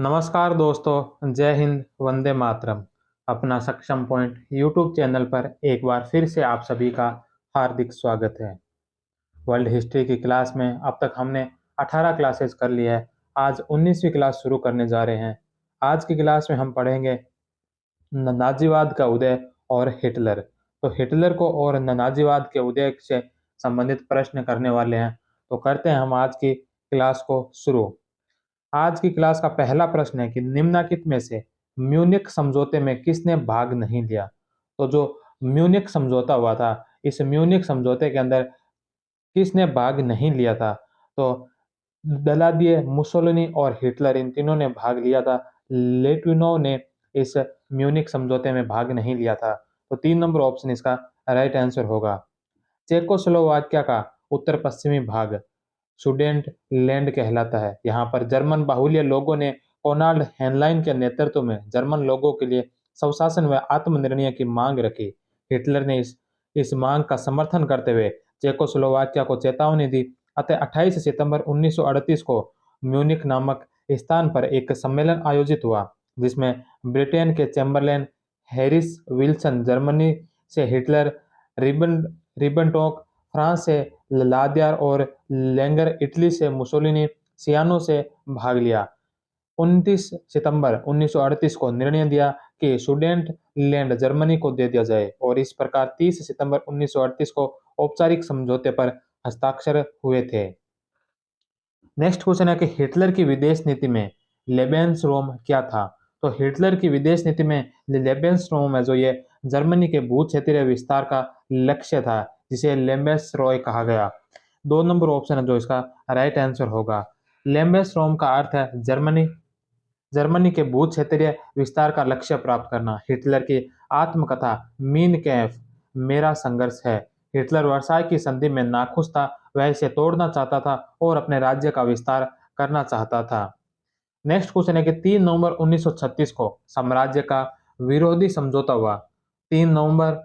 नमस्कार दोस्तों, जय हिंद, वंदे मातरम। अपना सक्षम पॉइंट यूट्यूब चैनल पर एक बार फिर से आप सभी का हार्दिक स्वागत है। वर्ल्ड हिस्ट्री की क्लास में अब तक हमने 18 क्लासेस कर ली है। आज 19वीं क्लास शुरू करने जा रहे हैं। आज की क्लास में हम पढ़ेंगे नाजीवाद का उदय और हिटलर। तो हिटलर को और नाजीवाद के उदय से संबंधित प्रश्न करने वाले हैं। तो करते हैं हम आज की क्लास को शुरू। आज की क्लास का पहला प्रश्न है कि निम्नलिखित में से म्यूनिख समझौते में किसने भाग नहीं लिया। तो जो म्यूनिख समझौता हुआ था, इस म्यूनिख समझौते के अंदर किसने भाग नहीं लिया था। तो दलादिए, मुसोलिनी और हिटलर, इन तीनों ने भाग लिया था। लिटविनोव ने इस म्यूनिख समझौते में भाग नहीं लिया था। तो 3 नंबर ऑप्शन इसका राइट आंसर होगा। चेकोस्लोवाकिया का उत्तर पश्चिमी भाग सुडेट लैंड कहलाता है। यहाँ पर जर्मन बाहुल्य लोगों ने रोनाल्ड हेनलाइन के नेतृत्व में जर्मन लोगों के लिए स्वशासन व आत्मनिर्णय की मांग रखी। हिटलर ने इस मांग का समर्थन करते हुए चेकोस्लोवाकिया को चेतावनी दी। अतः 28 सितंबर 1938 को म्यूनिख नामक स्थान पर एक सम्मेलन आयोजित हुआ, जिसमें ब्रिटेन के चैम्बरलेन हैरिस विल्सन जर्मनी से, हिटलर रिबेनट्रोप फ्रांस से, लादियार और लेंगर इटली से, मुसोलिनी सियानो से भाग लिया। 29 सितंबर 1938 को निर्णय दिया कि सुडेटलैंड जर्मनी को दे दिया जाए और इस प्रकार 30 सितंबर 1938 को औपचारिक समझौते पर हस्ताक्षर हुए थे। नेक्स्ट क्वेश्चन है कि हिटलर की विदेश नीति में लेबेंसरोम क्या था। तो हिटलर की विदेश नीति में लेबेंसरोम है जो ये जर्मनी के भू क्षेत्रीय विस्तार का लक्ष्य था, जिसे लेम्बेसरॉय कहा गया। 2 नंबर ऑप्शन है जो इसका राइट आंसर होगा। लेम्बेसरोम का अर्थ है जर्मनी जर्मनी के भू क्षेत्रीय विस्तार का लक्ष्य प्राप्त करना। हिटलर की आत्मकथा मीन कैम्फ, मेरा संघर्ष है। हिटलर वर्साई की संधि में नाखुश था, वह इसे तोड़ना चाहता था और अपने राज्य का विस्तार करना चाहता था। नेक्स्ट क्वेश्चन है कि 3 नवंबर 1936 को साम्राज्य का विरोधी समझौता हुआ। 3 नवंबर,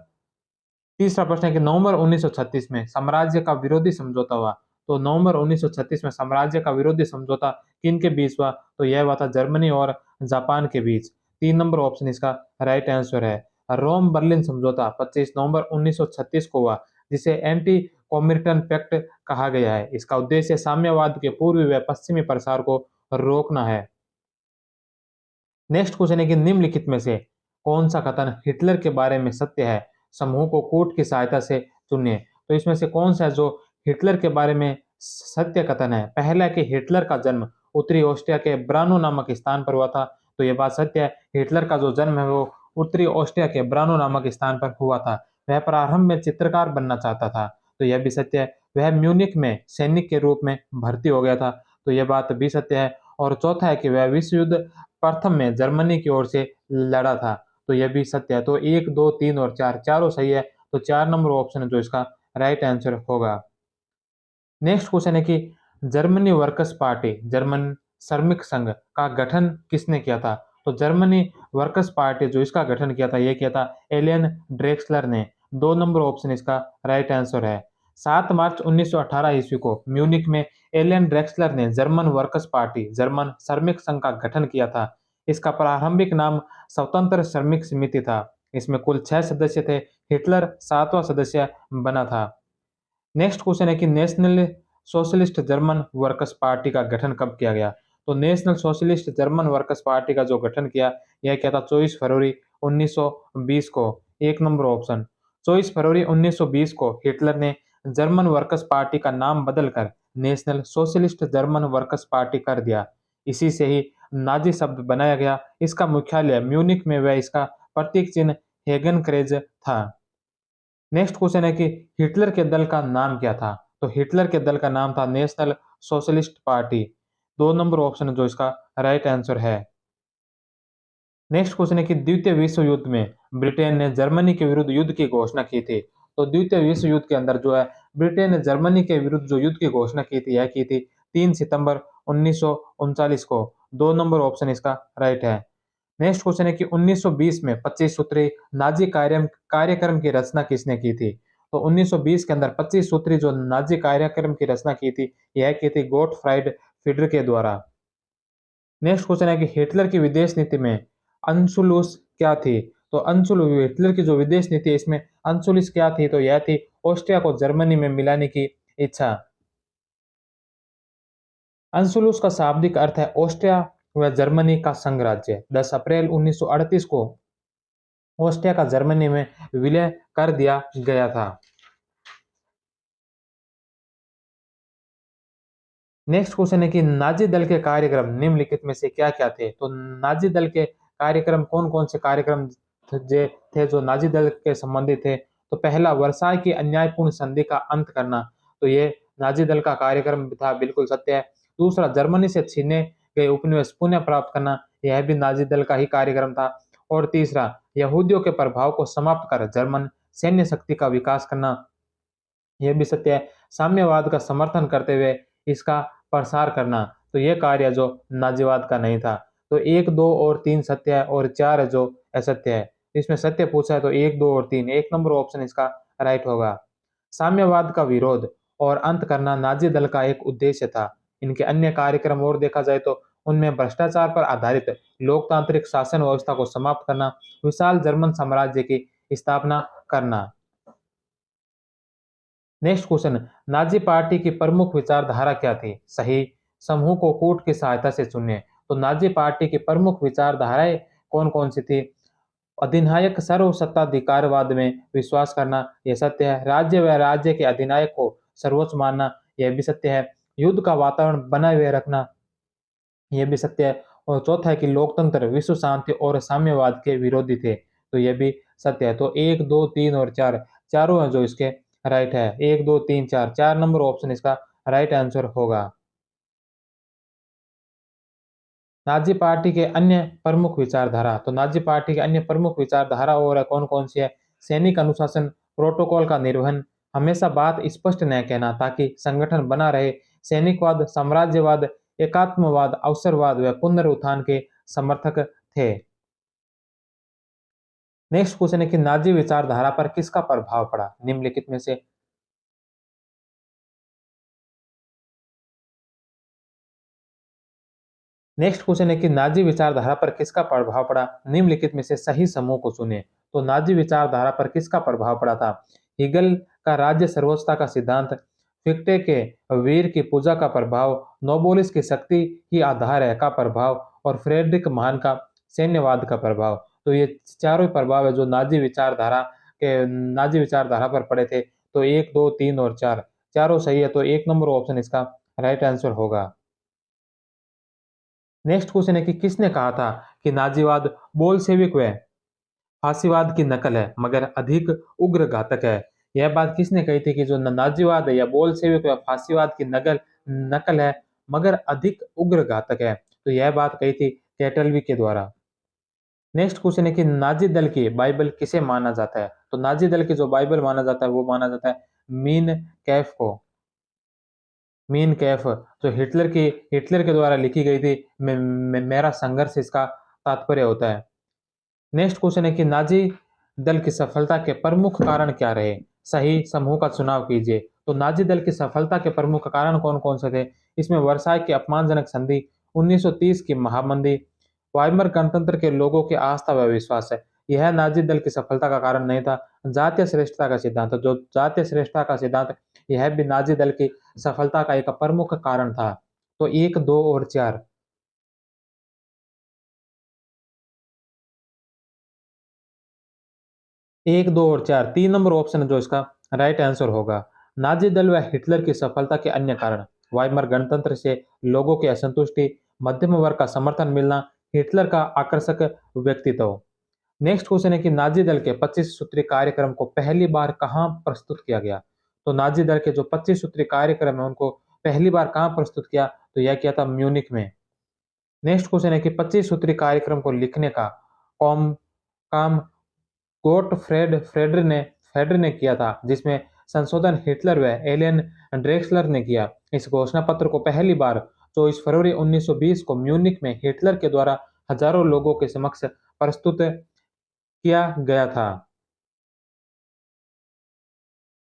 तीसरा प्रश्न है कि नवंबर 1936 में साम्राज्य का विरोधी समझौता हुआ। तो नवंबर 1936 में साम्राज्य का विरोधी समझौता किन के बीच हुआ। तो यह हुआ था जर्मनी और जापान के बीच। 3 नंबर ऑप्शन इसका राइट आंसर है। रोम बर्लिन समझौता 25 नवंबर 1936 को हुआ, जिसे एंटी कॉमिर्टन पैक्ट कहा गया है। इसका उद्देश्य साम्यवाद के पूर्वी व पश्चिमी प्रसार को रोकना है। नेक्स्ट क्वेश्चन है कि निम्नलिखित में से कौन सा कथन हिटलर के बारे में सत्य है। समूह को कोट की सहायता से चुनिए। तो इसमें से कौन सा है जो हिटलर के बारे में सत्य कथन है। पहला है कि हिटलर का जन्म उत्तरी ऑस्ट्रिया के ब्रानो नामक स्थान पर हुआ था। तो यह बात सत्य है। हिटलर का जो जन्म है वो उत्तरी ऑस्ट्रिया के ब्रानो नामक स्थान पर हुआ था। वह प्रारंभ में चित्रकार बनना चाहता था। तो यह भी सत्य है। वह म्यूनिख में सैनिक के रूप में भर्ती हो गया था। तो यह बात भी सत्य है। और चौथा है कि वह विश्व युद्ध प्रथम में जर्मनी की ओर से लड़ा था। तो यह भी सत्य है। तो 1, 2, 3 और 4 चारों सही है। तो 4 नंबर ऑप्शन है जो इसका राइट आंसर होगा। नेक्स्ट क्वेश्चन है कि जर्मनी वर्कर्स पार्टी, जर्मन श्रमिक संघ का गठन किसने किया था। तो जर्मनी वर्कर्स पार्टी जो इसका गठन किया था, यह किया था एलियन ड्रेक्सलर ने। 2 नंबर ऑप्शन इसका राइट आंसर है। 7 मार्च 1918 ईस्वी को म्यूनिख में एलियन ड्रेक्सलर ने जर्मन वर्कर्स पार्टी, जर्मन श्रमिक संघ का गठन किया था। इसका प्रारंभिक नाम स्वतंत्र श्रमिक समिति था। इसमें कुल 6 सदस्य थे। हिटलर 7वां सदस्य बना था। नेक्स्ट क्वेश्चन है कि national socialist German workers party का गठन कब किया गया। तो national socialist German workers party का जो गठन किया, यह क्या था 24 फरवरी 1920 को। 1 नंबर ऑप्शन। 24 फरवरी 1920 को हिटलर ने जर्मन वर्कर्स पार्टी का नाम बदलकर national socialist German workers party कर दिया। इसी से ही नाजी शब्द बनाया गया। इसका मुख्यालय म्यूनिख में व इसका प्रतीक चिन्ह हेगन क्रेज था। नेक्स्ट क्वेश्चन है कि हिटलर के दल का नाम क्या था। तो हिटलर के दल का नाम था national socialist party. 2 number option जो इसका राइट आंसर है। नेक्स्ट क्वेश्चन है कि द्वितीय विश्व युद्ध में ब्रिटेन ने जर्मनी के विरुद्ध युद्ध की घोषणा की थी। तो द्वितीय विश्व युद्ध के अंदर जो है ब्रिटेन ने जर्मनी के विरुद्ध जो युद्ध की घोषणा की थी, यह की थी 3 सितंबर 1939 को। 2 नंबर ऑप्शन इसका राइट है। नेक्स्ट क्वेश्चन है कि 1920 में 25 सूत्री नाजी कार्यक्रम की रचना किसने की थी। तो 1920 के अंदर 25 सूत्री जो नाजी कार्यक्रम की रचना की थी, यह की थी गोटफ्राइड फिडर के द्वारा। नेक्स्ट क्वेश्चन है कि हिटलर की विदेश नीति में अनशुलूस क्या थी? तो हिटलर की जो विदेश नीति है इसमें अनशुलूस क्या थी? तो यह थी ऑस्ट्रिया को जर्मनी में मिलाने की इच्छा। अनशुलूस का शाब्दिक अर्थ है ऑस्ट्रिया व जर्मनी का संघ राज्य। 10 अप्रैल 1938 को ऑस्ट्रिया का जर्मनी में विलय कर दिया गया था। नेक्स्ट क्वेश्चन है कि नाजी दल के कार्यक्रम निम्नलिखित में से क्या-क्या थे? तो नाजी दल के कार्यक्रम कौन-कौन से कार्यक्रम थे जो नाजी दल के संबंधित थे? तो पहला वर्साय की अन्यायपूर्ण संधि का अंत करना, तो ये नाजी दल का कार्यक्रम था, बिल्कुल सत्य है। दूसरा जर्मनी से छीने गए उपनिवेश पुनः प्राप्त करना, यह भी नाजी दल का ही कार्यक्रम था। और तीसरा यहूदियों के प्रभाव को समाप्त कर जर्मन सैन्य शक्ति का विकास करना, यह भी सत्य है। साम्यवाद का समर्थन करते हुए इसका प्रसार करना, तो ये कार्य जो नाजीवाद का नहीं था। तो 1, 2 और 3 सत्य है और 4 है जो असत्य है। इसमें सत्य पूछा है तो 1, 2 और 3, 1 नंबर ऑप्शन इसका राइट होगा। साम्यवाद का विरोध और अंत करना नाजी दल का एक उद्देश्य था। इनके अन्य कार्यक्रम और देखा जाए तो उनमें भ्रष्टाचार पर आधारित लोकतांत्रिक शासन व्यवस्था को समाप्त करना, विशाल जर्मन साम्राज्य की स्थापना करना। नेक्स्ट क्वेश्चन, नाजी पार्टी की प्रमुख विचारधारा क्या थी? सही समूह को कूट की सहायता से चुनिए। तो नाजी पार्टी की प्रमुख विचारधाराएं कौन-कौन सी थी? अधिनायक सर्वसत्ताधिकारवाद में विश्वास करना, यह सत्य है। राज्य व राज्य के अधिनायक को सर्वोच्च मानना, यह भी सत्य है। युद्ध का वातावरण बनाए हुए रखना, यह भी सत्य है। और चौथा है कि लोकतंत्र, विश्व शांति और साम्यवाद के विरोधी थे, तो यह भी सत्य है। तो 1, 2, 3 और 4 चारों हैं जो इसके राइट है। 1, 2, 3, 4 4 नंबर ऑप्शन इसका राइट आंसर होगा। नाज़ी पार्टी के अन्य प्रमुख विचारधारा, तो नाज़ी पार्टी के अन्य प्रमुख विचारधारा और कौन-कौन सी है? सैनिक अनुशासन, प्रोटोकॉल का निर्वहन, हमेशा बात स्पष्ट न कहना ताकि संगठन बना रहे, सैनिकवाद, साम्राज्यवाद, एकात्मवाद, अवसरवाद व पुनरुत्थान के समर्थक थे। नेक्स्ट क्वेश्चन है कि नाज़ी विचारधारा पर किसका प्रभाव पड़ा? निम्नलिखित में से नेक्स्ट क्वेश्चन है कि नाज़ी विचारधारा पर किसका प्रभाव पड़ा? निम्नलिखित में से सही समूह को चुनें। तो नाज़ी विचारधारा पर किसका प्रभाव पड़ा था? हीगल का राज्य सर्वोच्चता का सिद्धांत, फिक्टे के वीर की पूजा का प्रभाव, नोबोलिस की शक्ति ही आधार है का प्रभाव और फ्रेडरिक महान का सैन्यवाद का प्रभाव। तो ये चारों ही प्रभाव है जो नाज़ी विचारधारा पर पड़े थे। तो 1, 2, 3 और 4 चारों सही है, तो 1 नंबर ऑप्शन इसका राइट आंसर होगा। नेक्स्ट क्वेश्चन है कि किसने कहा था कि नाजीवाद बोल्शेविक व फासीवाद की नकल है मगर अधिक उग्र घातक है? यह बात किसने कही थी कि जो नाजीवाद है या बोल्शेविक व फासीवाद की नकल नकल है मगर अधिक उग्र घातक है? तो यह बात कही थी कैटलवी के द्वारा। नेक्स्ट क्वेश्चन है कि नाजी दल की बाइबल किसे माना जाता है? तो नाजी दल की जो बाइबल माना जाता है वो माना जाता है मीन कैफ को। मीन कैफ जो हिटलर के द्वारा लिखी गई थी, मेरा संघर्ष इसका तात्पर्य होता है। नेक्स्ट क्वेश्चन है कि नाजी दल की सफलता के प्रमुख कारण क्या रहे? सही समूह का चुनाव कीजिए। तो नाजी दल की सफलता के प्रमुख कारण कौन-कौन से थे? इसमें वर्साय की अपमानजनक संधि, 1930 की महामंदी, वाइमर गणतंत्र के लोगों की आस्था व विश्वास है। यह नाजी दल की सफलता का कारण नहीं था। जातीय श्रेष्ठता का सिद्धांत, जो जातीय श्रेष्ठता का सिद्धांत, यह भी नाजी दल की सफलता का एक प्रमुख कारण था। तो 1, 2 और 4 1, 2 और 4 3 नंबर ऑप्शन है जो इसका राइट आंसर होगा। नाजी दल व हिटलर की सफलता के अन्य कारण, वाइमर गणतंत्र से लोगों की असंतुष्टि, मध्यम वर्ग का समर्थन मिलना, हिटलर का आकर्षक व्यक्तित्व। नेक्स्ट क्वेश्चन है कि नाजी दल के 25 सूत्री कार्यक्रम को पहली बार कहाँ प्रस्तुत किया गया? तो नाजी दल के जो 25 सूत्री कार्यक्रम है उनको पहली बार कहाँ प्रस्तुत किया? तो यह किया था म्यूनिख में। नेक्स्ट क्वेश्चन है कि 25 सूत्री कार्यक्रम को लिखने का कॉम काम फेडर ने किया था, जिसमें संशोधन हिटलर व एलियन ड्रेक्सलर ने किया। इस घोषणा पत्र को पहली बार 24 फरवरी 1920 को म्यूनिख में हिटलर के द्वारा हजारों लोगों के समक्ष प्रस्तुत किया गया था।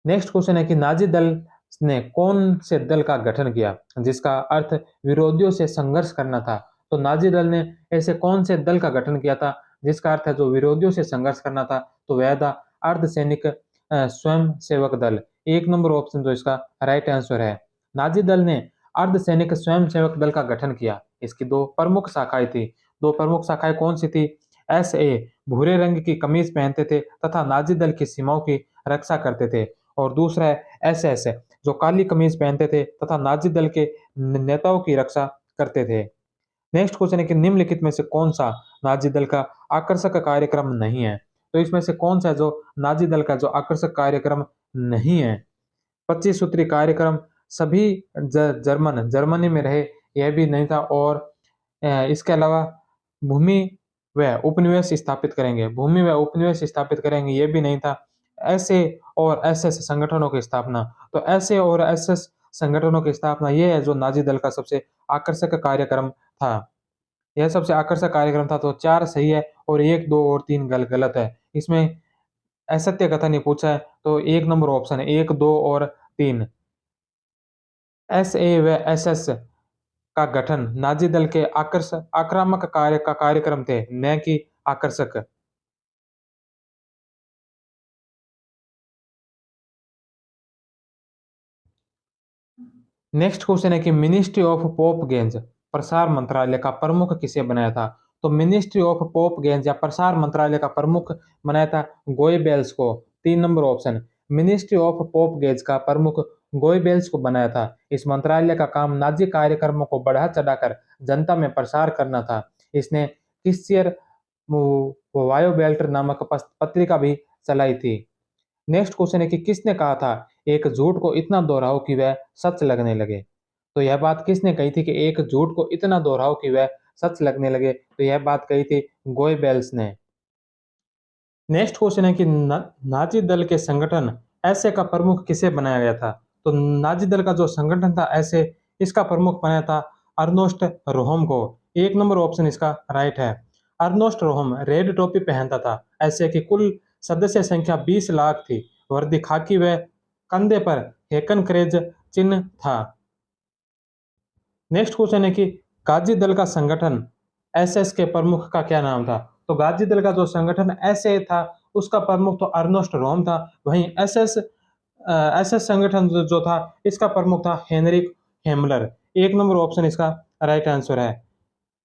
नेक्स्ट क्वेश्चन है कि नाजी दल ने कौन से दल का गठन किया जिसका अर्थ विरोधियों से संघर्ष करना था? तो नाज़ी दल ने ऐसे कौन से दल का गठन किया था, जिसका अर्थ है जो विरोधियों से संघर्ष करना था, तो वह था अर्धसैनिक स्वयंसेवक दल। 1 नंबर ऑप्शन जो इसका राइट आंसर है। नाज़ी दल ने अर्धसैनिक स्वयंसेवक दल का गठन किया। इसकी 2 प्रमुख शाखाएँ थी। 2 प्रमुख शाखाएँ कौन-सी थी? एसए भूरे रंग की कमीज पहनते थे तथा नाज़ी दल की सीमाओं की रक्षा करते थे, और दूसरा है एसएस जो काली कमीज पहनते थे तथा नाज़ी दल के नेताओं की रक्षा करते थे। नेक्स्ट क्वेश्चन है कि निम्नलिखित में से कौन-सा नाज़ी दल का आकर्षक कार्यक्रम नहीं है? तो इसमें से कौन-सा है जो नाज़ी दल का जो आकर्षक कार्यक्रम नहीं है? 25 सूत्री कार्यक्रम, सभी जर्मनी में रहे, यह भी नहीं था, और इसके अलावा भूमि व उपनिवेश स्थापित करेंगे, भूमि व उपनिवेश स्थापित करेंगे, ये भी नहीं था। ऐसे और एसएस संगठनों की स्थापना, तो ऐसे और एसएस संगठनों की स्थापना, ये है जो नाज़ी दल का सबसे आकर्षक कार्यक्रम था। यह सबसे आकर्षक कार्यक्रम था, तो 4 सही है और 1, 2 और 3 गलत है। इसमें असत्य कथन ही पूछा है, तो 1 नंबर ऑप्शन है, 1, 2 और 3। एसए व एसएस का गठन नाज़ी दल के आक्रामक कार्य का कार्यक्रम थे, न कि आकर्षक। नेक्स्ट क्वेश्चन है कि मिनिस्ट्री ऑफ पोप गेंज प्रसार मंत्रालय का प्रमुख किसे बनाया था? तो मिनिस्ट्री ऑफ पोप गेंज या प्रसार मंत्रालय का प्रमुख बनाया था गोएबेल्स को। 3 number option. Ministry of pope Ganges का प्रमुख गोएबेल्स को बनाया था। इस मंत्रालय का काम नाजी कार्यक्रमों को बढ़ा चढ़ाकर जनता में प्रसार करना था। इसने क्रिश्चियर वायोबेल्ट नामक पत्रिका भी चलाई थी। नेक्स्ट क्वेश्चन है कि किसने कहा था एक झूठ को इतना दोहराओ कि वह सच लगने लगे? तो यह बात किसने कही थी कि एक झूठ को इतना दोहराओ कि वह सच लगने लगे? तो यह बात कही थी गोएबेल्स ने। नेक्स्ट क्वेश्चन है कि नाजी दल के संगठन ऐसे का प्रमुख किसे बनाया गया था? तो नाजी दल का जो संगठन था ऐसे, इसका प्रमुख बनाया था अर्नोस्ट रोहम को। 1 नंबर ऑप्शन इसका राइट है। अर्नोस्ट रोहम रेड टोपी पहनता था। ऐसे की कुल सदस्य संख्या 20 लाख थी। वर्दी खाकी व कंधे पर हेकन क्रेज चिन्ह था। नेक्स्ट क्वेश्चन है कि गाजी दल का संगठन एसएस के प्रमुख का क्या नाम था? तो गाजी दल का जो संगठन एसए था, उसका प्रमुख तो अर्नोस्ट रोम था। वहीं एसएस संगठन जो था, इसका प्रमुख था हेनरिक हेमलर। 1 नंबर ऑप्शन इसका राइट आंसर है।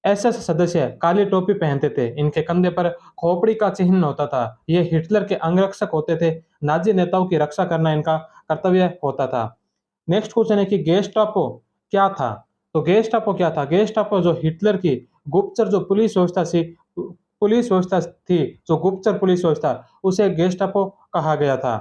एसएस सदस्य काली टोपी पहनते थे। इनके कंधे पर खोपड़ी का चिन्ह होता था। ये हिटलर के अंगरक्षक होते थे। नाजी नेताओं की रक्षा करना इनका कर्तव्य होता था। नेक्स्ट क्वेश्चन है कि गेस्टापो क्या था? तो गेस्टापो क्या था? गेस्टापो जो हिटलर की गुप्तचर जो पुलिस व्यवस्था थी, जो गुप्तचर पुलिस व्यवस्था, उसे गेस्टापो कहा गया था।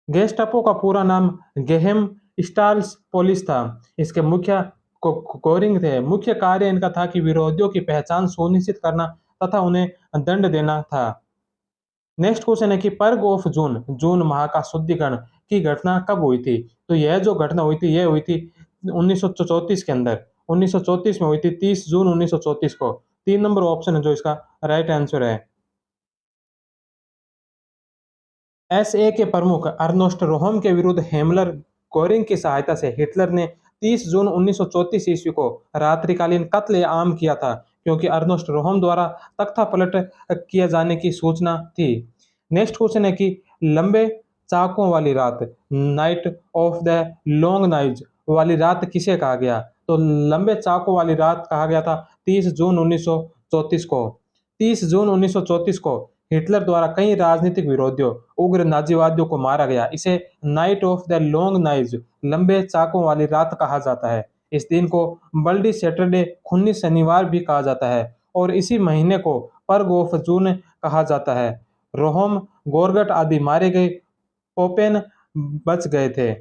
गेस्टापो का पूरा नाम गेहेम स्टाल्स पोलिस था। इसके मुख्य कोरिंग थे। मुख्य कार्य इनका था कि विरोधियों की पहचान सुनिश्चित करना तथा उन्हें दंड देना था। नेक्स्ट क्वेश्चन है कि पर्व ऑफ जून, जून माह का शुद्धिकरण की घटना कब हुई थी? तो यह जो घटना हुई थी, यह हुई थी 1934 के अंदर। 1934 में हुई थी, 30 जून 1934 को। 3 नंबर ऑप्शन है जो इसका राइट आंसर है। एसए के प्रमुख अर्नोस्ट रोहम के विरुद्ध हेमलर गोरिंग की सहायता से हिटलर ने 30 जून 1934 ईस्वी को रात्रिकालीन कत्लेआम किया था, क्योंकि अर्नोस्ट रोहम द्वारा तख्तापलट किए जाने की सूचना थी। नेक्स्ट क्वेश्चन है कि लंबे चाकों वाली रात, night of the long noise वाली रात किसे कहा गया? तो लंबे चाकों वाली रात कहा गया था 30 जून 1934 को। 30 जून 1934 को हिटलर द्वारा कई राजनीतिक विरोधियों, उग्र नाजीवादियों को मारा गया। इसे night of the long noise, लंबे चाकों वाली रात कहा जाता है। इस दिन को ब्लडी सैटरडे, खूनी शनिवार भी कहा जाता है, और इसी महीने को पर्व ऑफ जून कहा जाता है। रोहम, गोरगट आदि मारे गए, पोपेन बच गए थे।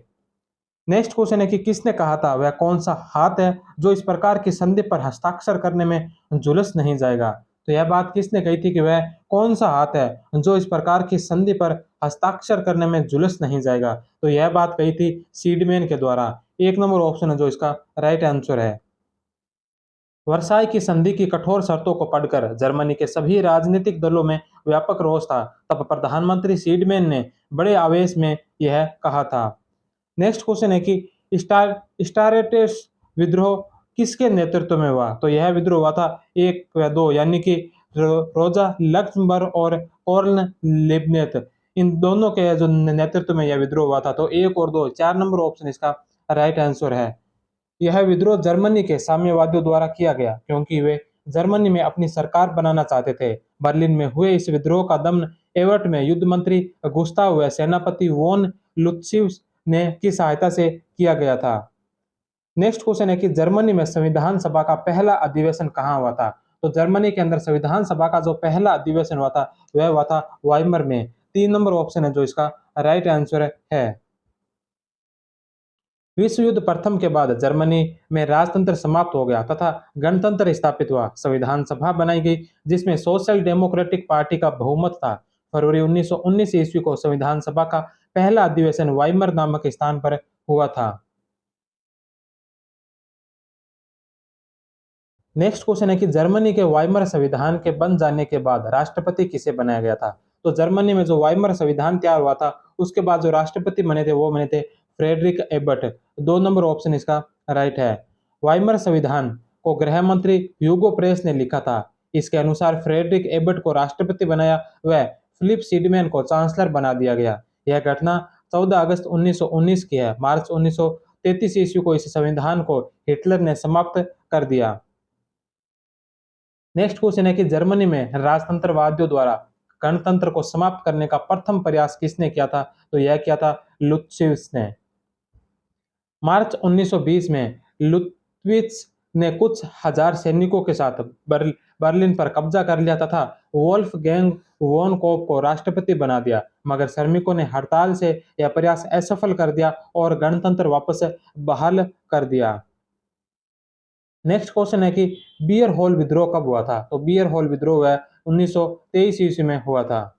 नेक्स्ट क्वेश्चन है कि किसने कहा था वह कौन सा हाथ है जो इस प्रकार की संधि पर हस्ताक्षर करने में झुलस नहीं जाएगा? तो यह बात किसने कही थी कि वह कौन सा हाथ है जो इस प्रकार की संधि पर हस्ताक्षर करने में झुलस नहीं जाएगा? तो यह बात कही थी सीडमैन के द्वारा। 1 नंबर ऑप्शन है जो इसका राइट आंसर है। वर्साई की संधि की कठोर शर्तों को पढ़कर जर्मनी के सभी राजनीतिक दलों में व्यापक रोष था। तब प्रधानमंत्री सीडमैन ने बड़े आवेश में यह कहा था। नेक्स्ट क्वेश्चन है कि स्टार स्टारेटेस विद्रोह किसके नेतृत्व में हुआ? तो यह विद्रोह हुआ था 1 व 2 यानी कि रोजा लक्समबर्ग और कार्ल लिब्कनेcht इन दोनों के जो नेतृत्व में यह विद्रोह हुआ था। तो 1 और 2 4 नंबर ऑप्शन इसका राइट आंसर है। यह विद्रोह जर्मनी के साम्यवादियों द्वारा किया गया क्योंकि वे जर्मनी में अपनी सरकार बनाना चाहते थे। बर्लिन में हुए इस विद्रोह का दमन एवर्ट में युद्ध मंत्री गुस्ताव व सेनापति वॉन लुत्शियस ने की सहायता से किया गया था। नेक्स्ट क्वेश्चन है कि जर्मनी में संविधान सभा का पहला अधिवेशन कहाँ हुआ था? तो जर्मनी के अंदर संविधान सभा का जो पहला अधिवेशन हुआ था वह हुआ था वाइमर में। 3 नंबर ऑप्शन है जो इसका राइट आंसर है। विश्व युद्ध प्रथम के बाद जर्मनी में राजतंत्र समाप्त हो गया तथा गणतंत्र स्थापित हुआ। संविधान सभा बनाई गई जिसमें सोशल डेमोक्रेटिक पार्टी का बहुमत था। फरवरी 1919 ईस्वी को संविधान सभा का पहला अधिवेशन वाइमर नामक स्थान पर हुआ था। नेक्स्ट क्वेश्चन है कि जर्मनी के वाइमर संविधान के बन जाने के बाद राष्ट्रपति किसे बनाया गया था? तो जर्मनी में जो वाइमर संविधान तैयार हुआ था उसके बाद जो राष्ट्रपति बने थे वो बने थे फ्रेडरिक एबर्ट। 2 नंबर ऑप्शन इसका राइट है। वाइमर संविधान को गृह मंत्री ह्यूगो प्रेस ने लिखा था। इसके अनुसार फ्रेडरिक एबर्ट को राष्ट्रपति बनाया व फिलिप सीडमैन को चांसलर बना दिया गया। यह घटना 14 अगस्त 1919 की है। मार्च 1933 ईस्वी को इस संविधान को हिटलर ने समाप्त कर दिया। नेक्स्ट क्वेश्चन है कि जर्मनी में राजतंत्रवादियों द्वारा गणतंत्र को समाप्त करने का प्रथम प्रयास किसने किया था? तो यह किया था लुत्शियस ने। मार्च 1920 में लुत्वित्स ने कुछ हजार सैनिकों के साथ बर्लिन पर कब्जा कर लिया तथा वोल्फगैंग वॉन कोप को राष्ट्रपति बना दिया, मगर श्रमिकों ने हड़ताल से यह प्रयास असफल कर दिया और गणतंत्र वापस बहाल कर दिया। नेक्स्ट क्वेश्चन है कि बियर होल विद्रोह कब हुआ था? तो बियर होल विद्रोह वह 1923 ईस्वी में हुआ था।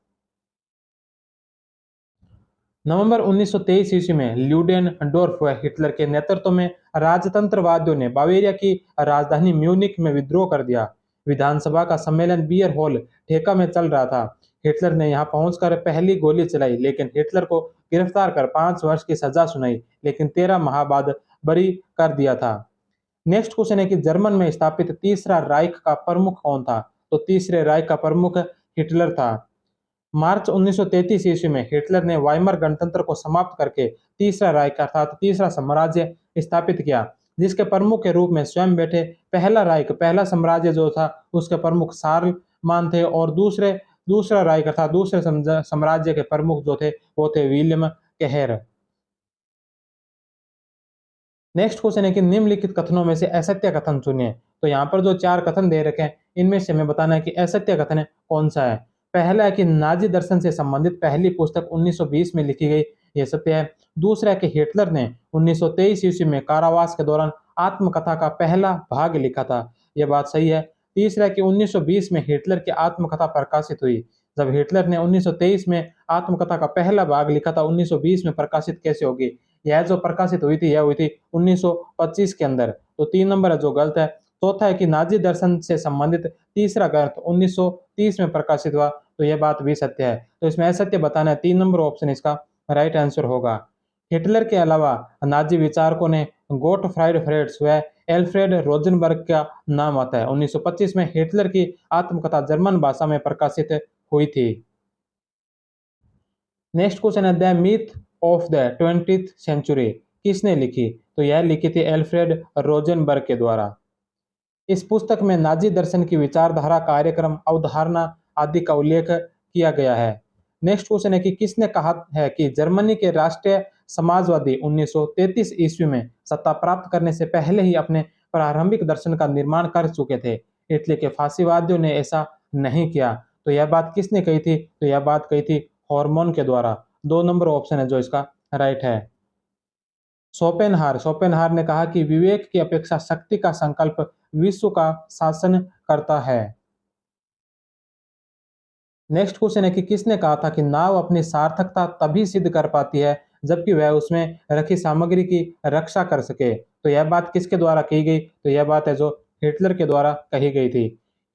नवंबर 1923 ईस्वी में ल्यूडेनडोर्फ व हिटलर के नेतृत्व में राजतंत्रवादियों ने बावेरिया की राजधानी म्यूनिख में विद्रोह कर दिया। विधानसभा का सम्मेलन बियर हॉल ठेका में चल रहा था। हिटलर ने यहां पहुंचकर पहली गोली चलाई लेकिन हिटलर को गिरफ्तार कर 5 वर्ष की सजा सुनाई लेकिन 13 माह बाद बरी कर दिया था। नेक्स्ट क्वेश्चन है कि जर्मन में स्थापित तीसरा राइख का प्रमुख कौन था? तो तीसरे राइख का प्रमुख हिटलर था। मार्च 1933 ईस्वी में हिटलर ने वाइमर गणतंत्र को समाप्त करके तीसरा राइख अर्थात तीसरा साम्राज्य स्थापित किया जिसके प्रमुख के रूप में स्वयं बैठे। पहला साम्राज्य जो था उसके प्रमुख सार्लमान थे और दूसरा राइख अर्थात दूसरे साम्राज्य के प्रमुख जो थे वो थे विलियम केहर। नेक्स्ट क्वेश्चन है कि निम्नलिखित कथनों में से असत्य कथन चुनिए। तो यहाँ पर जो 4 कथन दे रखे हैं इनमें से हमें बताना है कि असत्य कथन कौन सा है। पहला है कि नाजी दर्शन से संबंधित पहली पुस्तक 1920 में लिखी गई, यह सत्य है। दूसरा है कि हिटलर ने 1923 ईस्वी में कारावास के दौरान आत्मकथा का पहला भाग लिखा था, यह बात सही है। तीसरा है कि 1920 में हिटलर की आत्मकथा प्रकाशित हुई। जब हिटलर ने 1923 में आत्मकथा का पहला भाग लिखा था 1920 में प्रकाशित कैसे होगी? यह जो प्रकाशित हुई थी यह हुई थी 1925 के अंदर। तो 3 नंबर है जो गलत है। चौथा है कि नाजी दर्शन से संबंधित तीसरा ग्रंथ 1930 में प्रकाशित हुआ, तो यह बात भी सत्य है। तो इसमें असत्य बताना है, 3 नंबर ऑप्शन इसका राइट आंसर होगा। हिटलर के अलावा नाजी विचारकों ने गोटफ्राइड फ्रेड्स व एल्फ्रेड रोजनबर्ग का नाम आता है। 1925 में हिटलर की आत्मकथा जर्मन भाषा में प्रकाशित हुई थी। नेक्स्ट क्वेश्चन है the myth of the 20th century किसने लिखी? तो यह लिखी थी एल्फ्रेड रोजनबर्ग के द्वारा। इस पुस्तक में नाजी दर्शन की विचारधारा, कार्यक्रम, अवधारणा आदि का उल्लेख किया गया है। नेक्स्ट क्वेश्चन है कि किसने कहा है कि जर्मनी के राष्ट्रीय समाजवादी 1933 ईस्वी में सत्ता प्राप्त करने से पहले ही अपने प्रारंभिक दर्शन का निर्माण कर चुके थे? इटली के फांसीवादियों ने ऐसा नहीं किया। तो यह बात किसने कही थी? तो यह बात कही थी हार्मोन के द्वारा। 2 नंबर ऑप्शन है जो इसका राइट है। शोपेनहार ने कहा कि विवेक की अपेक्षा शक्ति का संकल्प विश्व का शासन करता है। नेक्स्ट क्वेश्चन है कि किसने कहा था कि नाव अपनी सार्थकता तभी सिद्ध कर पाती है जबकि वह उसमें रखी सामग्री की रक्षा कर सके? तो यह बात किसके द्वारा कही गई? तो यह बात है जो हिटलर के द्वारा कही गई थी।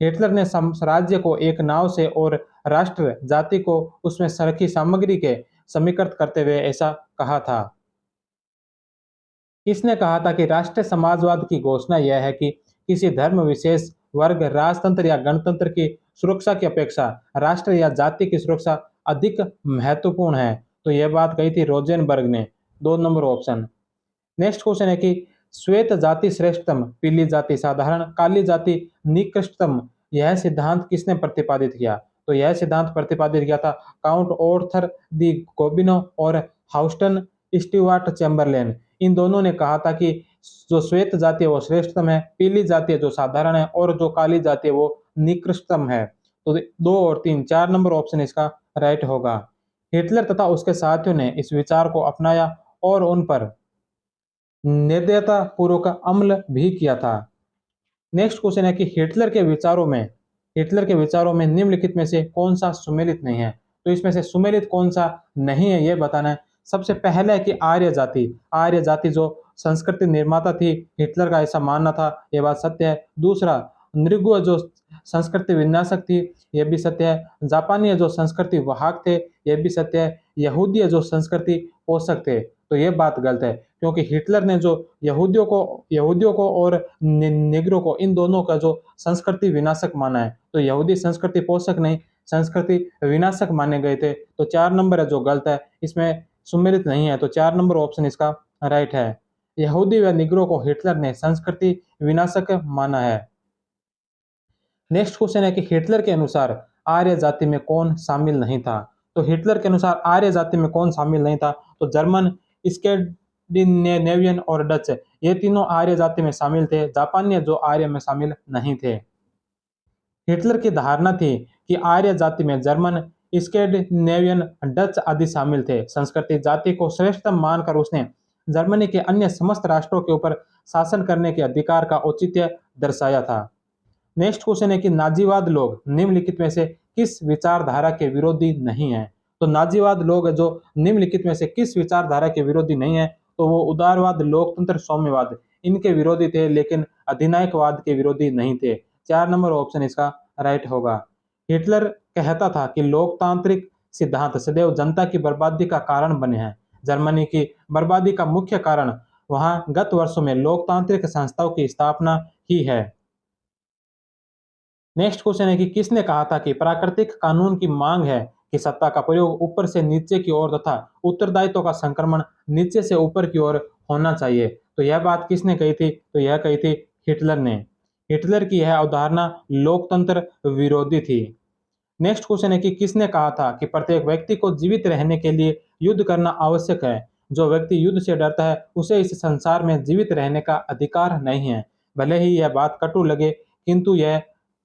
हिटलर ने साम्राज्य को एक नाव से और राष्ट्र जाति को उसमें रखी सामग्री के समीकृत करते हुए ऐसा कहा था। किसने कहा था कि राष्ट्रीय समाजवाद की घोषणा यह है कि किसी धर्म विशेष, वर्ग, राजतंत्र या गणतंत्र की सुरक्षा की अपेक्षा राष्ट्र या जाति की सुरक्षा अधिक महत्वपूर्ण है? तो यह बात कही थी रोजेनबर्ग ने। 2 नंबर ऑप्शन। नेक्स्ट क्वेश्चन है कि श्वेत जाति श्रेष्ठतम, पीली जाति साधारण, काली जाति निकृष्टतम, यह सिद्धांत किसने प्रतिपादित किया? तो यह सिद्धांत प्रतिपादित किया था काउंट ऑर्थर दी गोबिनो और हाउस्टन स्टीवार्ट चैम्बरलेन। इन दोनों ने कहा था कि जो श्वेत जाति है वो श्रेष्ठतम है, पीली जाति है जो साधारण है, और जो काली जाति है वो निकृष्टतम है। तो 2 और 3, 4 नंबर ऑप्शन इसका राइट होगा। हिटलर तथा उसके साथियों ने इस विचार को अपनाया और उन पर निर्दयता पूर्वक अमल भी किया था। नेक्स्ट क्वेश्चन है कि हिटलर के विचारों में निम्नलिखित में से कौन सा सुमेलित नहीं है? तो इसमें से सुमेलित कौन सा नहीं है, यह बताना है। सबसे पहले है कि आर्य जाति जो संस्कृति निर्माता थी, हिटलर का ऐसा मानना था, यह बात सत्य है। दूसरा, नृगो जो संस्कृति विनाशक थी, यह भी सत्य है। जापानी जो संस्कृति वाहक थे, यह भी सत्य है। यहूदी जो संस्कृति पोषक थे, तो यह बात गलत है, क्योंकि हिटलर ने जो यहूदियों को और निग्रो को, इन दोनों का जो संस्कृति विनाशक माना है, तो यहूदी संस्कृति पोषक नहीं, संस्कृति विनाशक माने गए थे। तो 4 नंबर है जो गलत है, इसमें सुमेलित नहीं है। तो 4 नंबर ऑप्शन इसका राइट है। यहूदी व निग्रो को हिटलर ने संस्कृति विनाशक माना है। नेक्स्ट क्वेश्चन है कि हिटलर के अनुसार आर्य जाति में कौन शामिल नहीं था? तो हिटलर के अनुसार आर्य जाति में कौन शामिल नहीं था? तो जर्मन, स्कैंडिनेवियन और डच, ये तीनों आर्य जाति में शामिल थे। जापानी जो आर्य में शामिल नहीं थे। हिटलर की धारणा थी कि आर्य जाति में जर्मन, स्कैंडिनेवियन, डच आदि शामिल थे। संस्कृति जाति को श्रेष्ठतम मानकर उसने जर्मनी के अन्य समस्त राष्ट्रों के ऊपर शासन करने के अधिकार का औचित्य दर्शाया था। नेक्स्ट क्वेश्चन है कि नाजीवाद लोग निम्नलिखित में से किस विचारधारा के विरोधी नहीं है? तो नाजीवाद लोग जो निम्नलिखित में से किस विचारधारा के विरोधी नहीं है? तो वो उदारवाद, लोकतंत्र, साम्यवाद, इनके विरोधी थे, लेकिन अधिनायकवाद के विरोधी नहीं थे। 4 नंबर ऑप्शन इसका राइट होगा। हिटलर कहता था कि लोकतांत्रिक सिद्धांत सदैव जनता की बर्बादी का कारण बने हैं। जर्मनी की बर्बादी का मुख्य कारण वहां गत वर्षों में लोकतांत्रिक संस्थाओं की स्थापना ही है। नेक्स्ट क्वेश्चन है कि किसने कहा था कि प्राकृतिक कानून की मांग है कि सत्ता का प्रयोग ऊपर से नीचे की ओर तथा उत्तरदायित्व का संक्रमण नीचे से ऊपर की ओर होना चाहिए? तो यह बात किसने कही थी? तो यह कही थी हिटलर ने। हिटलर की यह अवधारणा लोकतंत्र विरोधी थी। नेक्स्ट क्वेश्चन है कि किसने कहा था कि प्रत्येक व्यक्ति को जीवित रहने के लिए युद्ध करना आवश्यक है? जो व्यक्ति युद्ध से डरता है उसे इस संसार में जीवित रहने का अधिकार नहीं है। भले ही यह बात कटु लगे, किंतु यह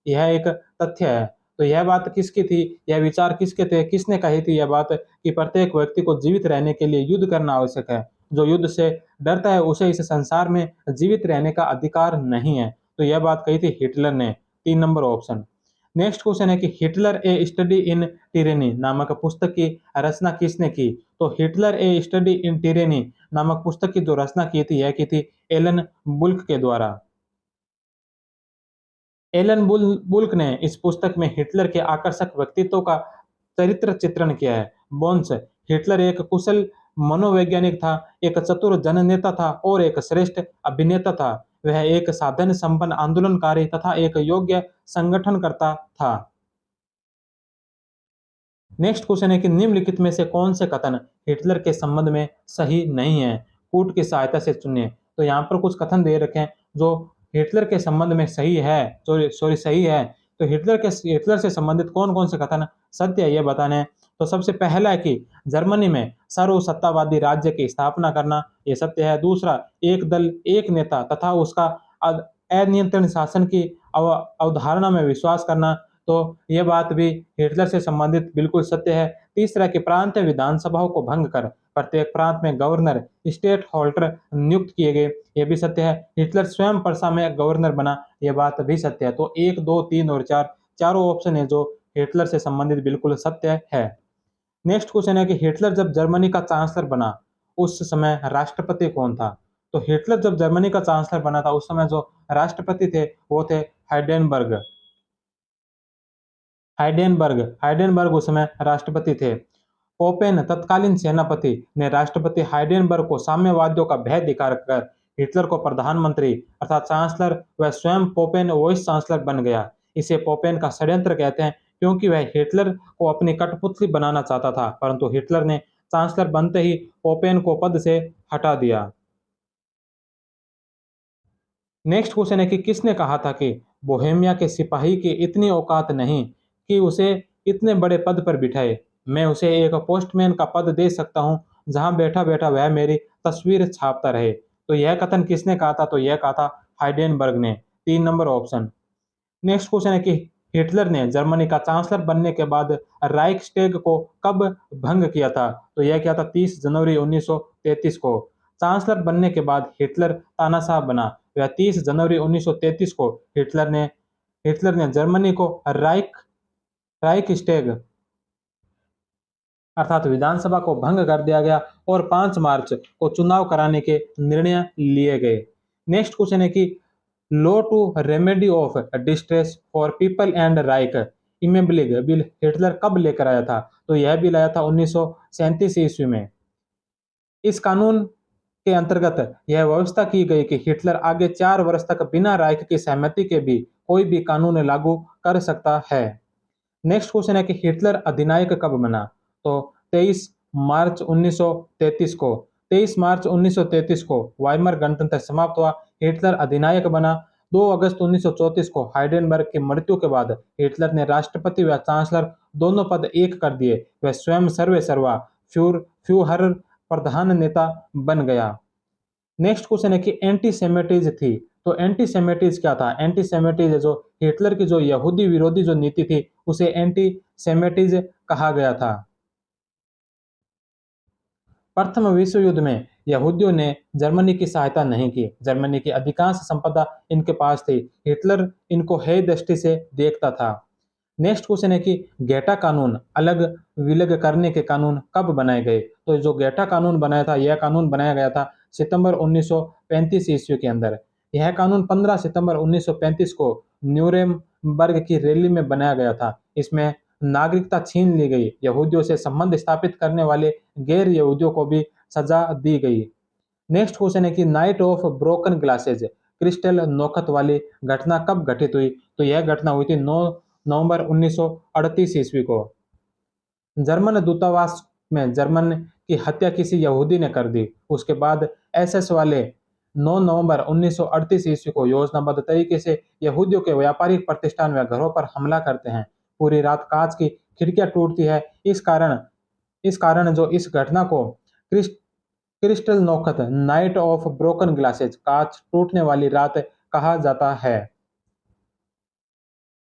एक तथ्य है। तो यह बात किसकी थी? यह विचार किसके थे? किसने कही थी यह बात कि प्रत्येक व्यक्ति को जीवित रहने के लिए युद्ध करना आवश्यक है? जो युद्ध से डरता है उसे इस संसार में जीवित रहने का अधिकार नहीं है। तो यह बात कही थी हिटलर ने। 3 नंबर ऑप्शन। नेक्स्ट क्वेश्चन है कि Hitler A study in tyranny नामक पुस्तक की रचना किसने की? तो Hitler A study in tyranny नामक पुस्तक की जो रचना की थी, यह की थी एलन बुल्क के द्वारा। बुल्क ने इस पुस्तक में हिटलर के आकर्षक व्यक्तित्व का चरित्र चित्रण किया है। बोन्स, हिटलर एक कुशल मनोवैज्ञानिक था, एक चतुर जननेता था और एक श्रेष्ठ अभिनेता था। वह एक साधन संपन्न आंदोलनकारी तथा एक योग्य संगठनकर्ता था। नेक्स्ट क्वेश्चन है कि निम्नलिखित में से कौन से कथन हिटलर के संबंध में सही नहीं है? कूट की सहायता से चुनिए। तो यहाँ पर कुछ कथन दे रखे हैं जो हिटलर के संबंध में सही है, सही है। तो हिटलर से संबंधित कौन कौन से कथन सत्य है, ये बताने हैं। तो सबसे पहला है कि जर्मनी में सर्वसत्तावादी राज्य की स्थापना करना, ये सत्य है। दूसरा, एक दल एक नेता तथा उसका अनियंत्रित शासन की अवधारणा में विश्वास करना, तो ये बात भी हिटलर से संबंधित बिल्कुल सत्य है। तीसरा कि प्रांत विधानसभाओं को भंग कर प्रत्येक प्रांत में गवर्नर, स्टेट होल्डर नियुक्त किए गए, ये भी सत्य है। हिटलर स्वयं प्रसा में गवर्नर बना, ये बात भी सत्य है। तो 1, 2, 3 और 4 चारों ऑप्शन है जो हिटलर से संबंधित बिल्कुल सत्य है। नेक्स्ट क्वेश्चन है कि हिटलर जब जर्मनी का चांसलर बना उस समय राष्ट्रपति कौन था? तो हिटलर जब जर्मनी का चांसलर बना था उस समय जो राष्ट्रपति थे वो थे हाइडेनबर्ग। हाइडेनबर्ग उस समय राष्ट्रपति थे। पोपेन तत्कालीन सेनापति ने राष्ट्रपति हाइडेनबर्ग को साम्यवादियों का भय दिखाकर हिटलर को प्रधानमंत्री अर्थात चांसलर व स्वयं पोपेन वाइस चांसलर बन गया। इसे पोपेन का षड्यंत्र कहते हैं क्योंकि वह हिटलर को अपनी कठपुतली बनाना चाहता था, परंतु हिटलर ने चांसलर बनते ही पोपेन को पद से हटा दिया। नेक्स्ट क्वेश्चन है कि किसने कहा था कि बोहेमिया के सिपाही की इतनी औकात नहीं कि उसे इतने बड़े पद पर बिठाए, मैं उसे एक पोस्टमैन का पद दे सकता हूं जहां बैठा बैठा वह मेरी तस्वीर छापता रहे। तो यह कथन किसने कहा था? तो यह कहा था हाइडेनबर्ग ने। 3 नंबर ऑप्शन। नेक्स्ट क्वेश्चन है कि हिटलर ने जर्मनी का चांसलर बनने के बाद राइक्सटैग को कब भंग किया था? तो यह किया था 30 जनवरी 1933 को। चांसलर बनने के बाद हिटलर तानाशाह बना। वह 30 जनवरी 1933 को हिटलर ने जर्मनी को राइक्सटैग अर्थात विधानसभा को भंग कर दिया गया और 5 मार्च को चुनाव कराने के निर्णय लिए गए। नेक्स्ट क्वेश्चन है कि law to remedy of distress for people and Reich enabling bill Hitler कब लेकर आया था? तो यह बिल आया था 1937 ईस्वी में। इस कानून के अंतर्गत यह व्यवस्था की गई कि हिटलर आगे 4 वर्ष तक बिना राइक की सहमति के भी कोई भी कानून लागू कर सकता है। नेक्स्ट क्वेश्चन है कि हिटलर अधिनायक कब बना? तो 23 मार्च 1933 को। 23 मार्च 1933 को वाइमर गणतंत्र समाप्त हुआ, हिटलर अधिनायक बना। 2 अगस्त 1934 को हाइडेनबर्ग की मृत्यु के बाद हिटलर ने राष्ट्रपति व चांसलर दोनों पद एक कर दिए। वह स्वयं सर्वे सर्वा फ्यूहरर प्रधान नेता बन गया। नेक्स्ट क्वेश्चन है कि एंटीसेमिटिज थी, तो एंटीसेमिटिज क्या था? एंटीसेमिटिज जो हिटलर की जो यहूदी विरोधी जो नीति थी उसे एंटीसेमिटिज कहा गया था। प्रथम विश्व युद्ध में यहूदियों ने जर्मनी की सहायता नहीं की। जर्मनी की अधिकांश संपदा इनके पास थी। हिटलर इनको हेय दृष्टि से देखता था। नेक्स्ट क्वेश्चन है कि गेटा कानून अलग विलग करने के कानून कब बनाए गए? तो जो गेटा कानून बनाया था यह कानून बनाया गया था सितंबर 1935 ईस्वी के अंदर। यह कानून 15 सितंबर 1935 को न्यूरेमबर्ग की रैली में बनाया गया था। इसमें नागरिकता छीन ली गई। यहूदियों से संबंध स्थापित करने वाले गैर यहूदियों को भी सजा दी गई। नेक्स्ट क्वेश्चन है कि night of broken glasses crystal Nacht वाली घटना कब घटित हुई? तो यह घटना हुई थी 9 नवंबर 1938 ईस्वी को। जर्मन दूतावास में जर्मन की हत्या किसी यहूदी ने कर दी। उसके बाद एसएस वाले 9 नवंबर 1938 ईस्वी को योजनाबद्ध तरीके से यहूदियों के व्यापारिक प्रतिष्ठान व घरों पर हमला करते हैं। पूरी रात कांच की खिड़कियां टूटती है। इस कारण जो इस घटना को crystal Nacht night of broken glasses कांच टूटने वाली रात कहा जाता है।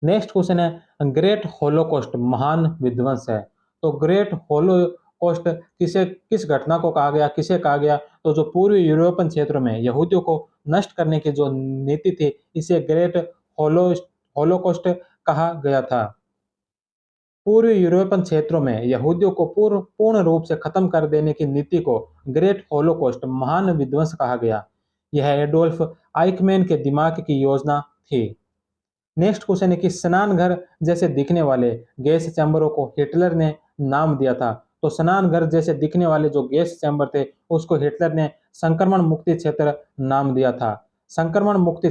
नेक्स्ट क्वेश्चन है ग्रेट होलोकॉस्ट महान विध्वंस है। तो ग्रेट होलोकॉस्ट किस घटना को कहा गया, किसे कहा गया? तो जो पूर्वी यूरोपियन क्षेत्रों में यहूदियों को नष्ट करने की जो नीति थी इसे ग्रेट होलोकॉस्ट कहा गया था। पूर्वी यूरोपियन क्षेत्रों में यहूदियों को पूर्ण रूप से खत्म कर देने की नीति को ग्रेट होलोकॉस्ट महान विध्वंस कहा गया। यह एडोल्फ आइकमैन के दिमाग की योजना थी। नेक्स्ट क्वेश्चन है कि स्नान घर जैसे दिखने वाले गैस चैम्बरों को हिटलर ने नाम दिया था। तो स्नान घर जैसे दिखने वाले जो गैस चैम्बर थे उसको हिटलर ने संक्रमण मुक्ति क्षेत्र नाम दिया था। संक्रमण मुक्ति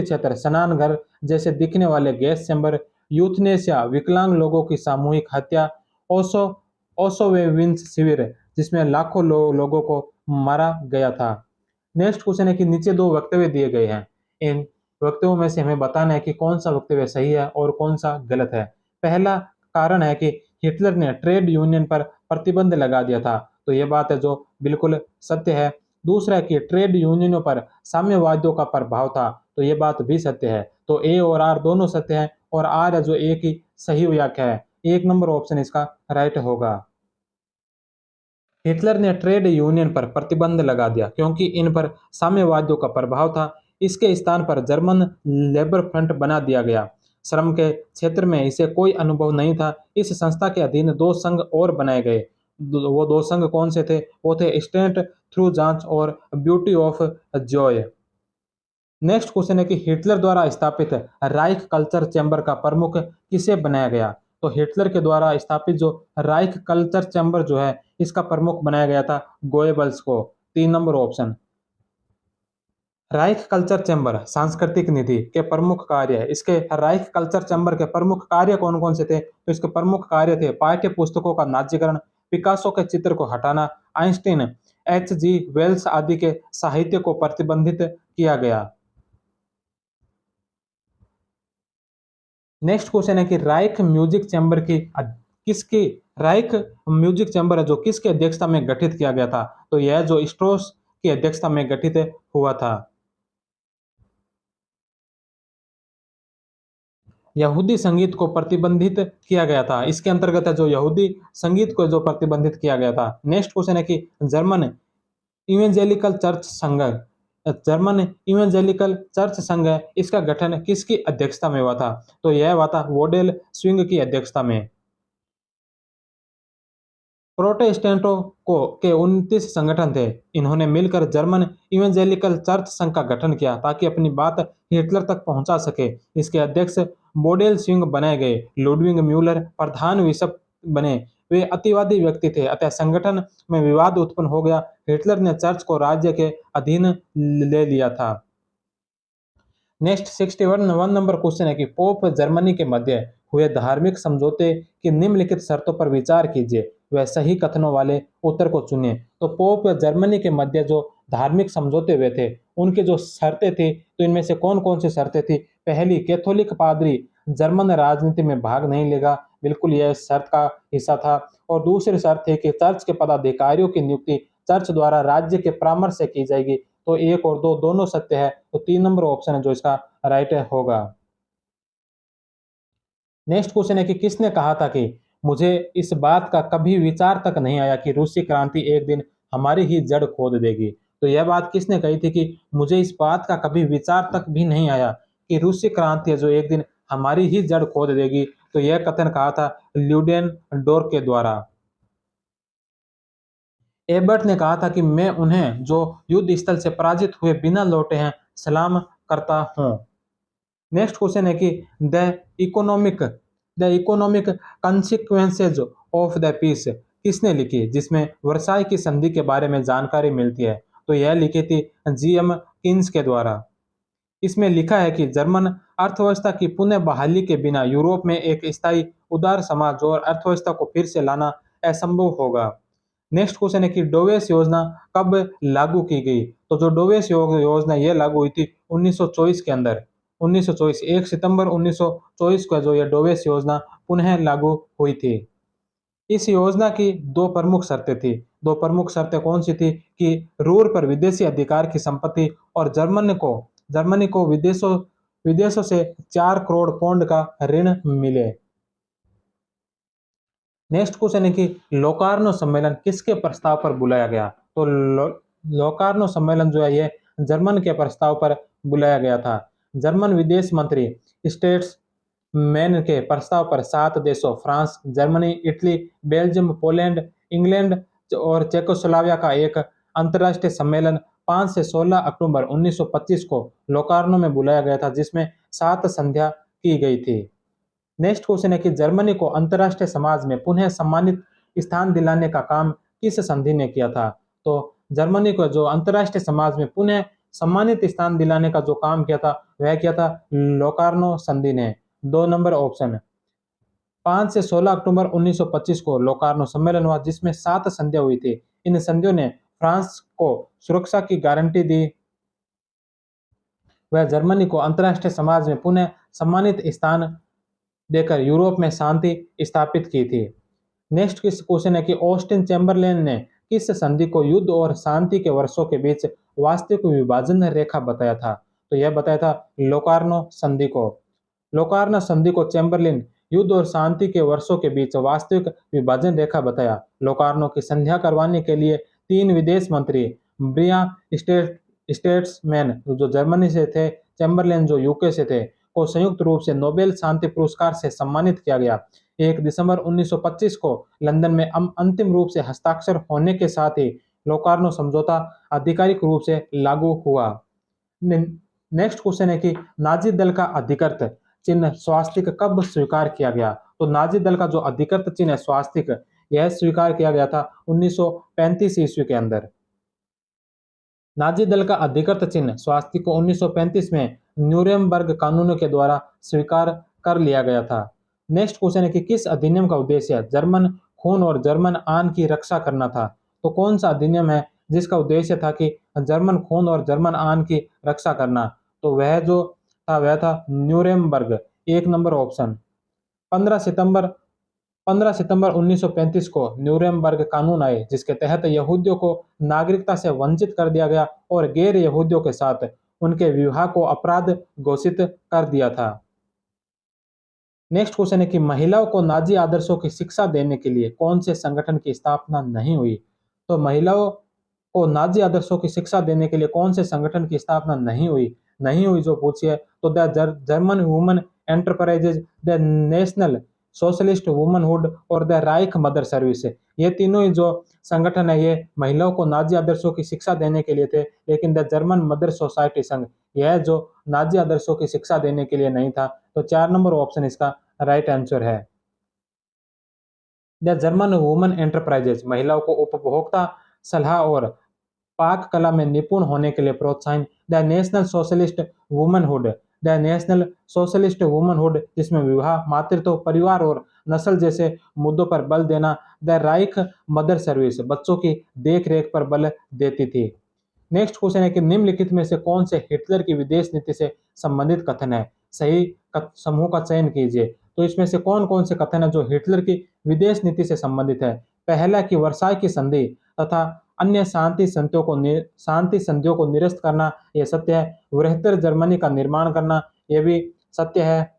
क्षेत्र स्नान घर जैसे दिखने वाले गैस चैम्बर, यूथनेसिया विकलांग लोगों की सामूहिक हत्या, ओसो ओसोवेविन्स शिविर जिसमें लाखों लोगों को मारा गया था। नेक्स्ट क्वेश्चन है कि नीचे 2 वक्तव्य दिए गए हैं। इन वक्तव्यों में से हमें बताना है कि कौन सा वक्तव्य सही है और कौन सा गलत है। पहला कारण है कि हिटलर ने ट्रेड यूनियन पर प्रतिबंध लगा दिया था। तो यह बात है जो बिल्कुल सत्य है। दूसरा है कि ट्रेड यूनियनों पर साम्यवादियों का प्रभाव था। तो यह बात भी सत्य है। तो ए और आर दोनों सत्य है और आर है जो ए की सही व्याख्या है। 1 नंबर ऑप्शन इसका राइट होगा। हिटलर ने ट्रेड यूनियन पर प्रतिबंध लगा दिया क्योंकि इन पर साम्यवादियों का प्रभाव था। इसके स्थान पर जर्मन लेबर फ्रंट बना दिया गया। श्रम के क्षेत्र में इसे कोई अनुभव नहीं था। इस संस्था के अधीन 2 संघ और बनाए गए। वो 2 संघ कौन से थे? वो थे स्टैंड थ्रू जांच और beauty of Joy. Next question है कि हिटलर द्वारा स्थापित राइख कल्चर चैम्बर का प्रमुख किसे बनाया गया? तो हिटलर के द्वारा स्थापित जो राइख कल्चर चैम्बर जो है, इसका प्रमुख बनाया गया था गोएबल्स को। 3 नंबर ऑप्शन। राइख कल्चर चैम्बर सांस्कृतिक निधि के प्रमुख कार्य है। इसके राइख कल्चर चैम्बर के प्रमुख कार्य कौन कौन से थे? तो इसके प्रमुख कार्य थे पाठ्य पुस्तकों का नाजीकरण, पिकासो के चित्र को हटाना, आइंस्टीन, एच जी वेल्स आदि के साहित्य को प्रतिबंधित किया गया। नेक्स्ट क्वेश्चन है कि राइख म्यूजिक चैम्बर की किसकी राइख म्यूजिक चैम्बर है जो किसकी अध्यक्षता में गठित किया गया था? तो यह जो स्ट्रोस की अध्यक्षता में गठित हुआ था। यहूदी संगीत को प्रतिबंधित किया गया था। इसके अंतर्गत है जो यहूदी संगीत को जो प्रतिबंधित किया गया था। नेक्स्ट क्वेश्चन है कि जर्मन इवेंजेलिकल चर्च संघ जर्मन इवेंजेलिकल चर्च संघ है, इसका गठन किसकी अध्यक्षता में हुआ था? तो यह हुआ था वोडेल स्विंग की अध्यक्षता में। प्रोटेस्टेंटों को के 29 संगठन थे। इन्होंने मिलकर जर्मन इवेंजेलिकल चर्च संघ का गठन किया ताकि अपनी बात हिटलर तक पहुंचा सके। इसके अध्यक्ष बोडेल स्विंग बनाए गए। लुडविग म्यूलर प्रधान बिशप बने। वे अतिवादी व्यक्ति थे, अतः संगठन में विवाद उत्पन्न हो गया। हिटलर ने चर्च को राज्य के अधीन ले लिया था। नेक्स्ट 61 नंबर क्वेश्चन है कि पोप जर्मनी के मध्य हुए धार्मिक समझौते की निम्नलिखित शर्तों पर विचार कीजिए, वह सही कथनों वाले उत्तर को चुनिए। तो पोप जर्मनी के मध्य जो धार्मिक समझौते हुए थे, उनकी जो शर्तें थी, तो इनमें से कौन कौन सी शर्तें थी? पहली, कैथोलिक पादरी जर्मन राजनीति में भाग नहीं लेगा, बिल्कुल यह शर्त का हिस्सा था। और दूसरी शर्त है कि चर्च के पदाधिकारियों की नियुक्ति चर्च द्वारा राज्य के परामर्श से की जाएगी। तो एक और दो दोनों सत्य है, तो 3 नंबर ऑप्शन है जो इसका राइट होगा। नेक्स्ट क्वेश्चन है कि किसने कहा था कि मुझे इस बात का कभी विचार तक नहीं आया कि रूसी क्रांति एक दिन हमारी ही जड़ खोद देगी? तो यह बात किसने कही थी कि मुझे इस बात का कभी विचार तक भी नहीं आया कि रूसी क्रांति है जो एक दिन हमारी ही जड़ खोद देगी? तो यह कथन कहा था ल्यूडेन डोर के द्वारा। एबर्ट ने कहा था कि मैं उन्हें जो युद्ध स्थल से पराजित हुए बिना लौटे हैं सलाम करता हूं। नेक्स्ट क्वेश्चन है कि the economic the economic consequences of the peace किसने लिखी, जिसमें वर्साई की संधि के बारे में जानकारी मिलती है? तो यह लिखी थी जीएम किन्स के द्वारा। इसमें लिखा है कि जर्मन अर्थव्यवस्था की पुनः बहाली के बिना यूरोप में एक स्थायी उदार समाज और अर्थव्यवस्था को फिर से लाना असंभव होगा। नेक्स्ट क्वेश्चन है कि डोवेस योजना कब लागू की गई? तो जो डोवेस योजना ये लागू हुई थी 1924 के अंदर। 1924 1 सितंबर 1924 को जो ये डोवेस योजना पुनः लागू हुई थी। इस योजना की दो प्रमुख शर्तें थी। दो प्रमुख शर्तें कौन सी थी? कि रूर पर विदेशी अधिकार की संपत्ति और जर्मनी को विदेशों विदेशों से 4 करोड़ पौंड का ऋण मिले। नेक्स्ट क्वेश्चन है कि लोकार्नो सम्मेलन किसके प्रस्ताव पर बुलाया गया? तो लोकार्नो सम्मेलन जो है ये जर्मन के प्रस्ताव पर बुलाया गया था। जर्मन विदेश मंत्री स्टेट्स मैन के प्रस्ताव पर 7 देशों France, Germany, Italy, Belgium, Poland, England और चेकोस्लोवाकिया का एक अंतर्राष्ट्रीय सम्मेलन 5 से 16 अक्टूबर 1925 को लोकार्नो में बुलाया गया था, जिसमें 7 संध्या की गई थी। नेक्स्ट क्वेश्चन है कि जर्मनी को अंतर्राष्ट्रीय समाज में पुनः सम्मानित स्थान दिलाने का काम किस संधि ने किया था? तो जर्मनी को जो अंतर्राष्ट्रीय समाज में पुनः सम्मानित स्थान दिलाने का जो काम किया था, वह किया था लोकार्नो संधि ने। 2 नंबर ऑप्शन। 5 से 16 अक्टूबर 1925 को लोकार्नो सम्मेलन हुआ, जिसमें 7 संधियां हुई थी। इन संधियों ने फ्रांस को सुरक्षा की गारंटी दी। वह जर्मनी को अंतर्राष्ट्रीय समाज में पुनः सम्मानित स्थान देकर यूरोप में शांति स्थापित की थी। नेक्स्ट किस क्वेश्चन है कि ऑस्टिन चैम्बरलेन ने किस संधि को युद्ध और शांति के वर्षों के बीच वास्तविक विभाजन रेखा बताया था? तो यह बताया था लोकार्नो संधि को। लोकार्नो संधि को चैम्बरलेन युद्ध और शांति के वर्षों के बीच वास्तविक विभाजन रेखा बताया। लोकार्नो की संध्या करवाने के लिए 3 विदेश मंत्री ब्रिया स्टेट्समैन जो जर्मनी से थे, चैम्बरलेन जो यूके से थे, को संयुक्त रूप से नोबेल शांति पुरस्कार से सम्मानित किया गया। 1 दिसंबर 1925 को लंदन में अंतिम रूप से हस्ताक्षर होने के साथ ही लोकार्नो समझौता आधिकारिक रूप से लागू हुआ। नेक्स्ट क्वेश्चन है कि नाजी दल का अधिकृत चिन्ह स्वास्तिक कब स्वीकार किया गया? तो नाजी दल का जो अधिकृत चिन्ह है स्वास्तिक, यह स्वीकार किया गया था 1935 ईस्वी के अंदर। नाजी दल का अधिकृत चिन्ह स्वास्तिक को 1935 में न्यूरेमबर्ग कानूनों के द्वारा स्वीकार कर लिया गया था। नेक्स्ट क्वेश्चन है कि किस अधिनियम का उद्देश्य जर्मन खून और जर्मन आन की रक्षा करना था? तो कौन सा अधिनियम है जिसका उद्देश्य था कि जर्मन खून और जर्मन आन की रक्षा करना? तो वह था न्यूरेमबर्ग, एक नंबर ऑप्शन। 15 सितंबर 15 सितंबर 1935 को न्यूरेमबर्ग कानून आए, जिसके तहत यहूदियों को नागरिकता से वंचित कर दिया गया और गैर यहूदियों के साथ उनके विवाह को अपराध घोषित कर दिया था। नेक्स्ट क्वेश्चन है कि महिलाओं को नाजी आदर्शों की शिक्षा देने के लिए कौन से संगठन की स्थापना नहीं हुई? तो महिलाओं को नाजी आदर्शों की शिक्षा देने के लिए कौन से संगठन की स्थापना नहीं हुई जो पूछी है, तो the German woman enterprises, the national socialist womanhood और द राइख मदर सर्विस। ये तीनों ही जो संगठन है ये महिलाओं को नाजी आदर्शों की शिक्षा देने के लिए थे, लेकिन द जर्मन मदर सोसाइटी संघ, यह जो नाजी आदर्शों की शिक्षा देने के लिए नहीं था। तो 4 नंबर ऑप्शन इसका राइट आंसर है। द जर्मन वुमन एंटरप्राइजेज महिलाओं को उपभोक्ता सलाह और पाक कला में निपुण होने के लिए प्रोत्साहन। The national socialist womanhood, the national socialist womanhood जिसमें विवाह, मातृत्व, परिवार और नस्ल जैसे मुद्दों पर बल देना। द राइख मदर सर्विस बच्चों की देख रेख पर बल देती थी। नेक्स्ट क्वेश्चन है कि निम्नलिखित में से कौन से हिटलर की विदेश नीति से संबंधित कथन है? सही समूह का चयन कीजिए। तो इसमें से कौन कौन से कथन है जो हिटलर की विदेश नीति से संबंधित है? पहला कि वर्साई की संधि तथा अन्य शांति संधियों को निरस्त करना, यह सत्य है। वृहत्तर जर्मनी का निर्माण करना, यह भी सत्य है।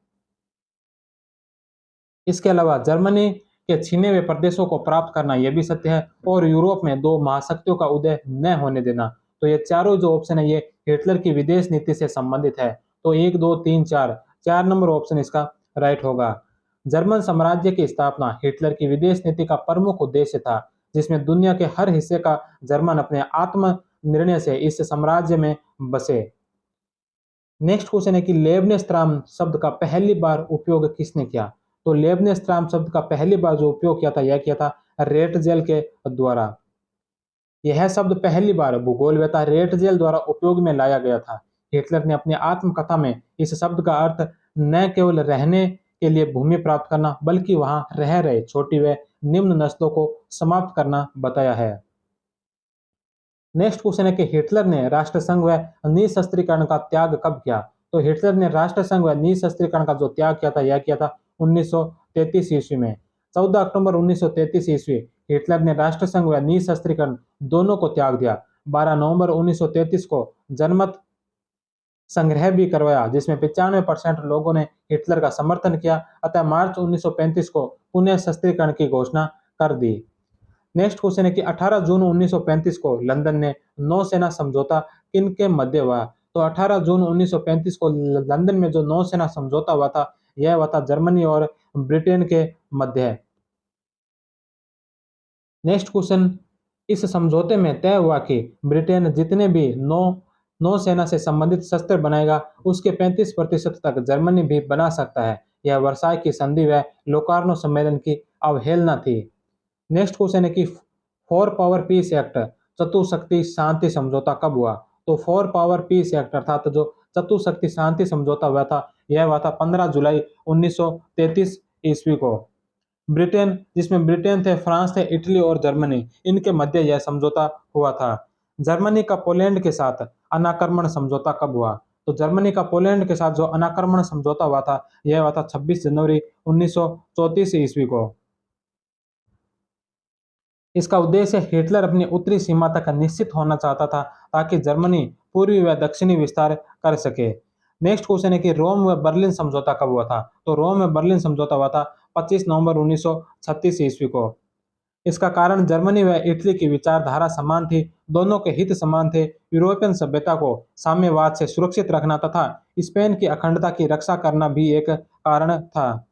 इसके अलावा जर्मनी के छीने हुए प्रदेशों को प्राप्त करना, यह भी सत्य है। और यूरोप में दो महाशक्तियों का उदय न होने देना। तो ये चारों जो ऑप्शन है ये हिटलर की विदेश नीति से संबंधित है। तो 1, 2, 3, 4 नंबर ऑप्शन इसका राइट होगा। जर्मन साम्राज्य की स्थापना हिटलर की विदेश नीति का प्रमुख उद्देश्य था, जिसमें दुनिया के हर हिस्से का जर्मन अपने आत्म निर्णय से इस साम्राज्य में बसे। नेक्स्ट क्वेश्चन है कि लेबनेस्त्राम शब्द का पहली बार उपयोग किसने किया? तो लेबनेस्त्राम शब्द का पहली बार जो उपयोग किया था यह किया था रेटजेल के द्वारा। यह शब्द पहली बार भूगोलवेत्ता रेटजेल द्वारा उपयोग में लाया गया था। हिटलर ने अपनी आत्मकथा में इस शब्द का अर्थ न केवल रहने के लिए भूमि प्राप्त करना, बल्कि वहां रह रहे छोटी व निम्न नस्लों को समाप्त करना बताया है। नेक्स्ट क्वेश्चन है कि हिटलर ने राष्ट्रसंघ व निशस्त्रीकरण का त्याग कब किया? तो हिटलर ने राष्ट्रसंघ व निशस्त्रीकरण का जो त्याग किया था यह किया था 1933 ईस्वी में। 14 अक्टूबर 1933 ईस्वी हिटलर ने राष्ट्रसंघ व निशस्त्रीकरण दोनों को त्याग दिया। 12 नवंबर 1933 को जनमत संग्रह भी करवाया, जिसमें 95% लोगों ने हिटलर का समर्थन किया। अतः मार्च 1935 को पुनः शस्त्रीकरण की घोषणा कर दी। नेक्स्ट क्वेश्चन है कि 18 जून 1935 को लंदन में नौसेना समझौता किनके मध्य हुआ? तो 18 जून 1935 को लंदन में जो नौसेना समझौता हुआ था यह हुआ था जर्मनी और ब्रिटेन के मध्य। नेक्स्ट क्वेश्चन, इस समझौते में तय हुआ कि ब्रिटेन जितने भी नौसेना से संबंधित शस्त्र बनाएगा उसके 35% तक जर्मनी भी बना सकता है। यह वर्साई की संधि व लोकार्नो सम्मेलन की अवहेलना थी। नेक्स्ट क्वेश्चन है कि फोर पावर पीस एक्ट चतुशक्ति शांति समझौता कब हुआ? तो फोर पावर पीस एक्ट अर्थात जो चतुशक्ति शांति समझौता हुआ था यह हुआ था 15 जुलाई 1933 ईस्वी को। ब्रिटेन, जिसमें ब्रिटेन थे, फ्रांस थे, इटली और जर्मनी, इनके मध्य यह समझौता हुआ था। जर्मनी का पोलैंड के साथ अनाक्रमण समझौता कब हुआ? तो जर्मनी का पोलैंड के साथ जो अनाक्रमण समझौता हुआ था यह हुआ था 26 जनवरी 1934 ईस्वी को। इसका उद्देश्य हिटलर अपनी उत्तरी सीमा तक निश्चित होना चाहता था ताकि जर्मनी पूर्वी व दक्षिणी विस्तार कर सके। नेक्स्ट क्वेश्चन है कि रोम व बर्लिन समझौता कब हुआ था? तो रोम व बर्लिन समझौता हुआ था 25 नवंबर 1936 ईस्वी को। इसका कारण जर्मनी व इटली की विचारधारा समान थी, दोनों के हित समान थे। यूरोपियन सभ्यता को साम्यवाद से सुरक्षित रखना तथा स्पेन की अखंडता की रक्षा करना भी एक कारण था।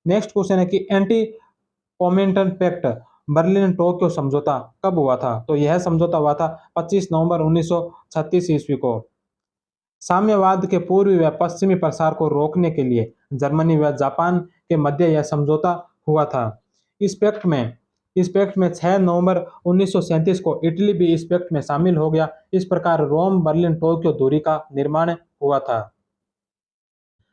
नेक्स्ट क्वेश्चन है कि एंटी कॉमिंटन पैक्ट बर्लिन टोक्यो समझौता कब हुआ था? तो यह समझौता हुआ था 25 नवंबर 1936 ईस्वी को। साम्यवाद के पूर्वी व पश्चिमी प्रसार को रोकने के लिए जर्मनी व जापान के मध्य यह समझौता हुआ था। इस पैक्ट में इस पैक्ट में 6 नवंबर 1937 को इटली भी इस पैक्ट में शामिल हो गया। इस प्रकार रोम बर्लिन टोक्यो दूरी का निर्माण हुआ था।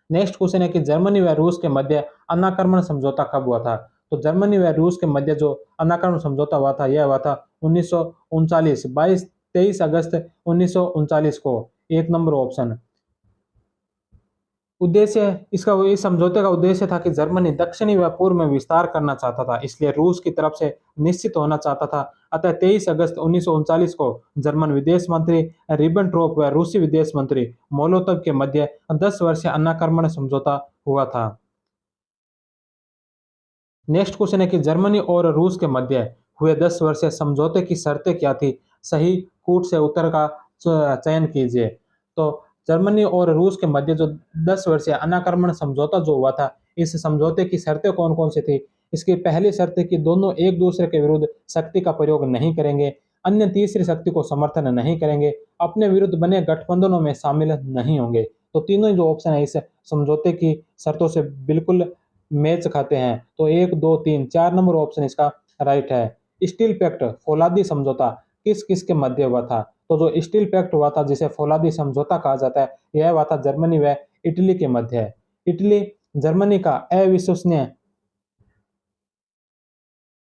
नेक्स्ट क्वेश्चन है कि जर्मनी व रूस के मध्य अनाक्रमण समझौता कब हुआ था? तो जर्मनी व रूस के मध्य जो अनाक्रमण समझौता हुआ था यह हुआ था 1939 23 अगस्त 1939 को। एक नंबर ऑप्शन। उद्देश्य इसका इस समझौते का उद्देश्य था कि जर्मनी दक्षिणी व पूर्व में विस्तार करना चाहता था, इसलिए रूस की तरफ से निश्चित होना चाहता था। अतः 23 अगस्त 1939 को जर्मन विदेश मंत्री रिबेनट्रोप व रूसी विदेश मंत्री मोलोतोव के मध्य 10 वर्षीय अनाक्रमण समझौता हुआ था। नेक्स्ट क्वेश्चन है कि जर्मनी और रूस के मध्य हुए 10 वर्षीय समझौते की शर्तें क्या थी? सही कूट से उत्तर का चयन कीजिए। तो जर्मनी और रूस के मध्य जो 10 वर्षीय अनाक्रमण समझौता जो हुआ था, इस समझौते की शर्तें कौन कौन सी थी? इसकी पहली शर्त है कि दोनों एक दूसरे के विरुद्ध शक्ति का प्रयोग नहीं करेंगे, अन्य तीसरी शक्ति को समर्थन नहीं करेंगे, अपने विरुद्ध बने गठबंधनों में शामिल नहीं होंगे। तो तीनों ही जो ऑप्शन है इस समझौते की शर्तों से बिल्कुल मैच खाते हैं। तो 1 2 3 4 नंबर ऑप्शन इसका राइट है। स्टील पैक्ट फौलादी समझौता किस किस के मध्य हुआ था? तो जो स्टील पैक्ट हुआ था जिसे फौलादी समझौता कहा जाता है, यह हुआ था जर्मनी व इटली के मध्य है। इटली जर्मनी का अविश्वसनीय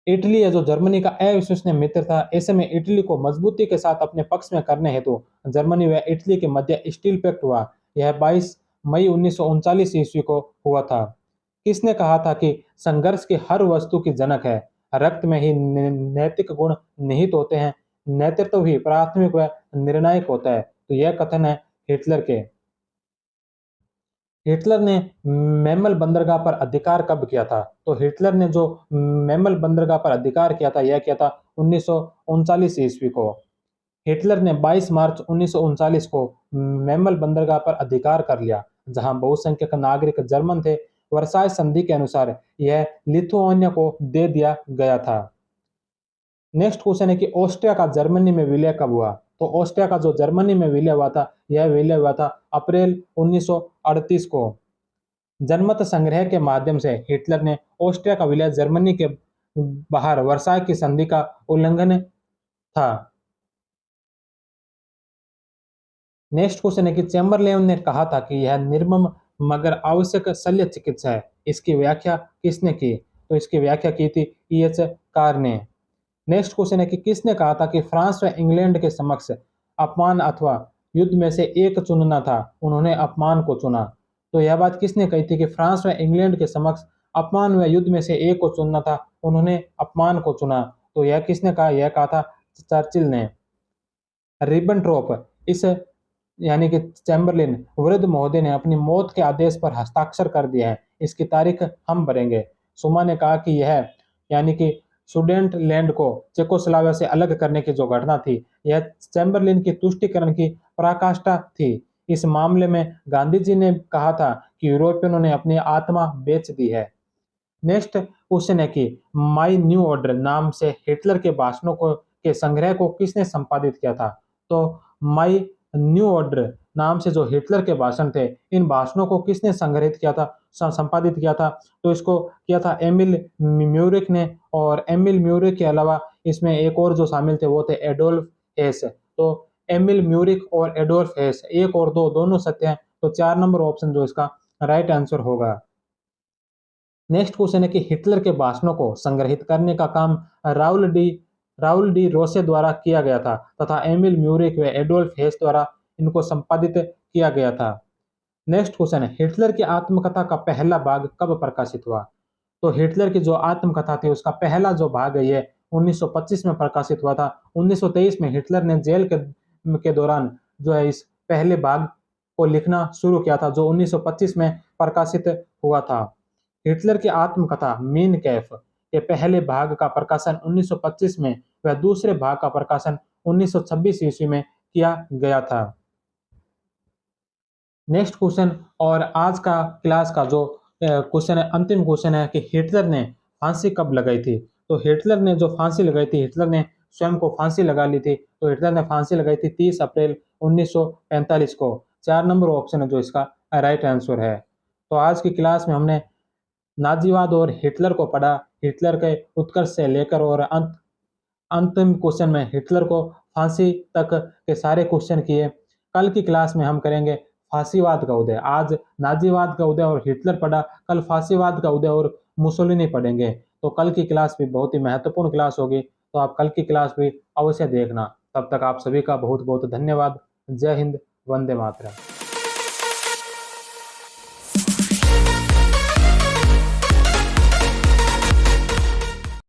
इटली है जो जर्मनी का अविश्वसनीय मित्र था। ऐसे में इटली को मजबूती के साथ अपने पक्ष में करने हेतु जर्मनी व इटली के मध्य स्टील पैक्ट हुआ। यह 22 मई 1939 ईस्वी को हुआ था। किसने कहा था कि संघर्ष की हर वस्तु की जनक है, रक्त में ही नैतिक गुण निहित होते हैं, नेतृत्व ही प्राथमिक व निर्णायक होता है? तो यह कथन है हिटलर के। हिटलर ने मेमल बंदरगाह पर अधिकार कब किया था? तो हिटलर ने जो मेमल बंदरगाह पर अधिकार किया था यह किया था 1939 ईस्वी को। हिटलर ने 22 मार्च 1939 को मेमल बंदरगाह पर अधिकार कर लिया, जहां बहुसंख्यक नागरिक जर्मन थे। वर्साय संधि के अनुसार यह लिथुआनिया को दे दिया गया था। नेक्स्ट क्वेश्चन है कि ऑस्ट्रिया का जर्मनी में विलय कब हुआ? तो ऑस्ट्रिया का जो जर्मनी में विलय हुआ था यह विलय हुआ था अप्रैल 1938 को। जनमत संग्रह के माध्यम से हिटलर ने ऑस्ट्रिया का विलय जर्मनी के बाहर वर्साय की संधि का उल्लंघन था। नेक्स्ट क्वेश्चन है कि चैम्बरलेन ने कहा था कि यह निर्मम मगर आवश्यक शल्य चिकित्सा है। इसकी व्याख्या किसने की? तो इसकी व्याख्या की थी E.H. कार ने। नेक्स्ट क्वेश्चन है कि किसने कहा था कि फ्रांस व इंग्लैंड के समक्ष अपमान अथवा युद्ध में से एक चुनना था, उन्होंने अपमान को चुना? तो यह बात किसने कही थी कि फ्रांस व इंग्लैंड के समक्ष अपमान व युद्ध में से एक को चुनना था, उन्होंने अपमान को चुना? तो यह किसने कहा? यह कहा था चर्चिल ने। रिबेनट्रोप इस यानी कि चैम्बरलेन वृद्ध महोदय ने अपनी मौत के आदेश पर हस्ताक्षर कर दिया है, इसकी तारीख हम भरेंगे। सुमा ने कहा कि यह यानी कि सुडेटलैंड को चेकोस्लोवाकिया से अलग करने की जो घटना थी, यह चैम्बरलेन की तुष्टीकरण की पराकाष्ठा थी। इस मामले में गांधी जी ने कहा था कि यूरोपियनों ने अपनी आत्मा बेच दी है। नेक्स्ट क्वेश्चन है कि माई न्यू ऑर्डर नाम से हिटलर के भाषणों को के संग्रह को किसने संपादित किया था? तो माई न्यू ऑर्डर नाम से जो हिटलर के भाषण थे, इन भाषणों को किसने संग्रहित किया था, संपादित किया था? तो इसको किया था एमिल म्यूरिक ने। और एमिल म्यूरिक के अलावा इसमें एक और जो शामिल थे वो थे एडोल्फ हेस। तो एमिल म्यूरिक और एडोल्फ हेस, एक और दो दोनों सत्य हैं। तो 4 नंबर ऑप्शन जो इसका राइट आंसर होगा। नेक्स्ट क्वेश्चन है कि हिटलर के भाषणों को संग्रहित करने का काम राउल डी रोसे द्वारा किया गया था तथा एमिल म्यूरिक व एडोल्फ हेस द्वारा इनको संपादित किया गया था। नेक्स्ट क्वेश्चन है हिटलर की आत्मकथा का पहला भाग कब प्रकाशित हुआ? तो हिटलर की जो आत्मकथा थी उसका पहला जो भाग है ये 1925 में प्रकाशित हुआ था। 1923 में हिटलर ने जेल के दौरान जो है इस पहले भाग को लिखना शुरू किया था, जो 1925 में प्रकाशित हुआ था। हिटलर की आत्मकथा मीन कैफ के पहले भाग का प्रकाशन 1925 में व दूसरे भाग का प्रकाशन 1926 ईस्वी में किया गया था। नेक्स्ट क्वेश्चन और आज का क्लास का जो क्वेश्चन है, अंतिम क्वेश्चन है कि हिटलर ने फांसी कब लगाई थी? तो हिटलर ने जो फांसी लगाई थी, हिटलर ने स्वयं को फांसी लगा ली थी। तो हिटलर ने फांसी लगाई थी 30 अप्रैल 1945 को। 4 नंबर ऑप्शन है जो इसका राइट आंसर है। तो आज की क्लास में हमने नाजीवाद और हिटलर को पढ़ा। हिटलर के उत्कर्ष से लेकर और अंतिम क्वेश्चन में हिटलर को फांसी तक के सारे क्वेश्चन किए। कल की क्लास में हम करेंगे फांसीवाद का उदय। आज नाजीवाद का उदय और हिटलर पढ़ा, कल फांसीवाद का उदय और मुसोलिनी पढ़ेंगे। तो कल की क्लास भी बहुत ही महत्वपूर्ण क्लास होगी, तो आप कल की क्लास भी अवश्य देखना। तब तक आप सभी का बहुत बहुत धन्यवाद। जय हिंद, वंदे मातरम।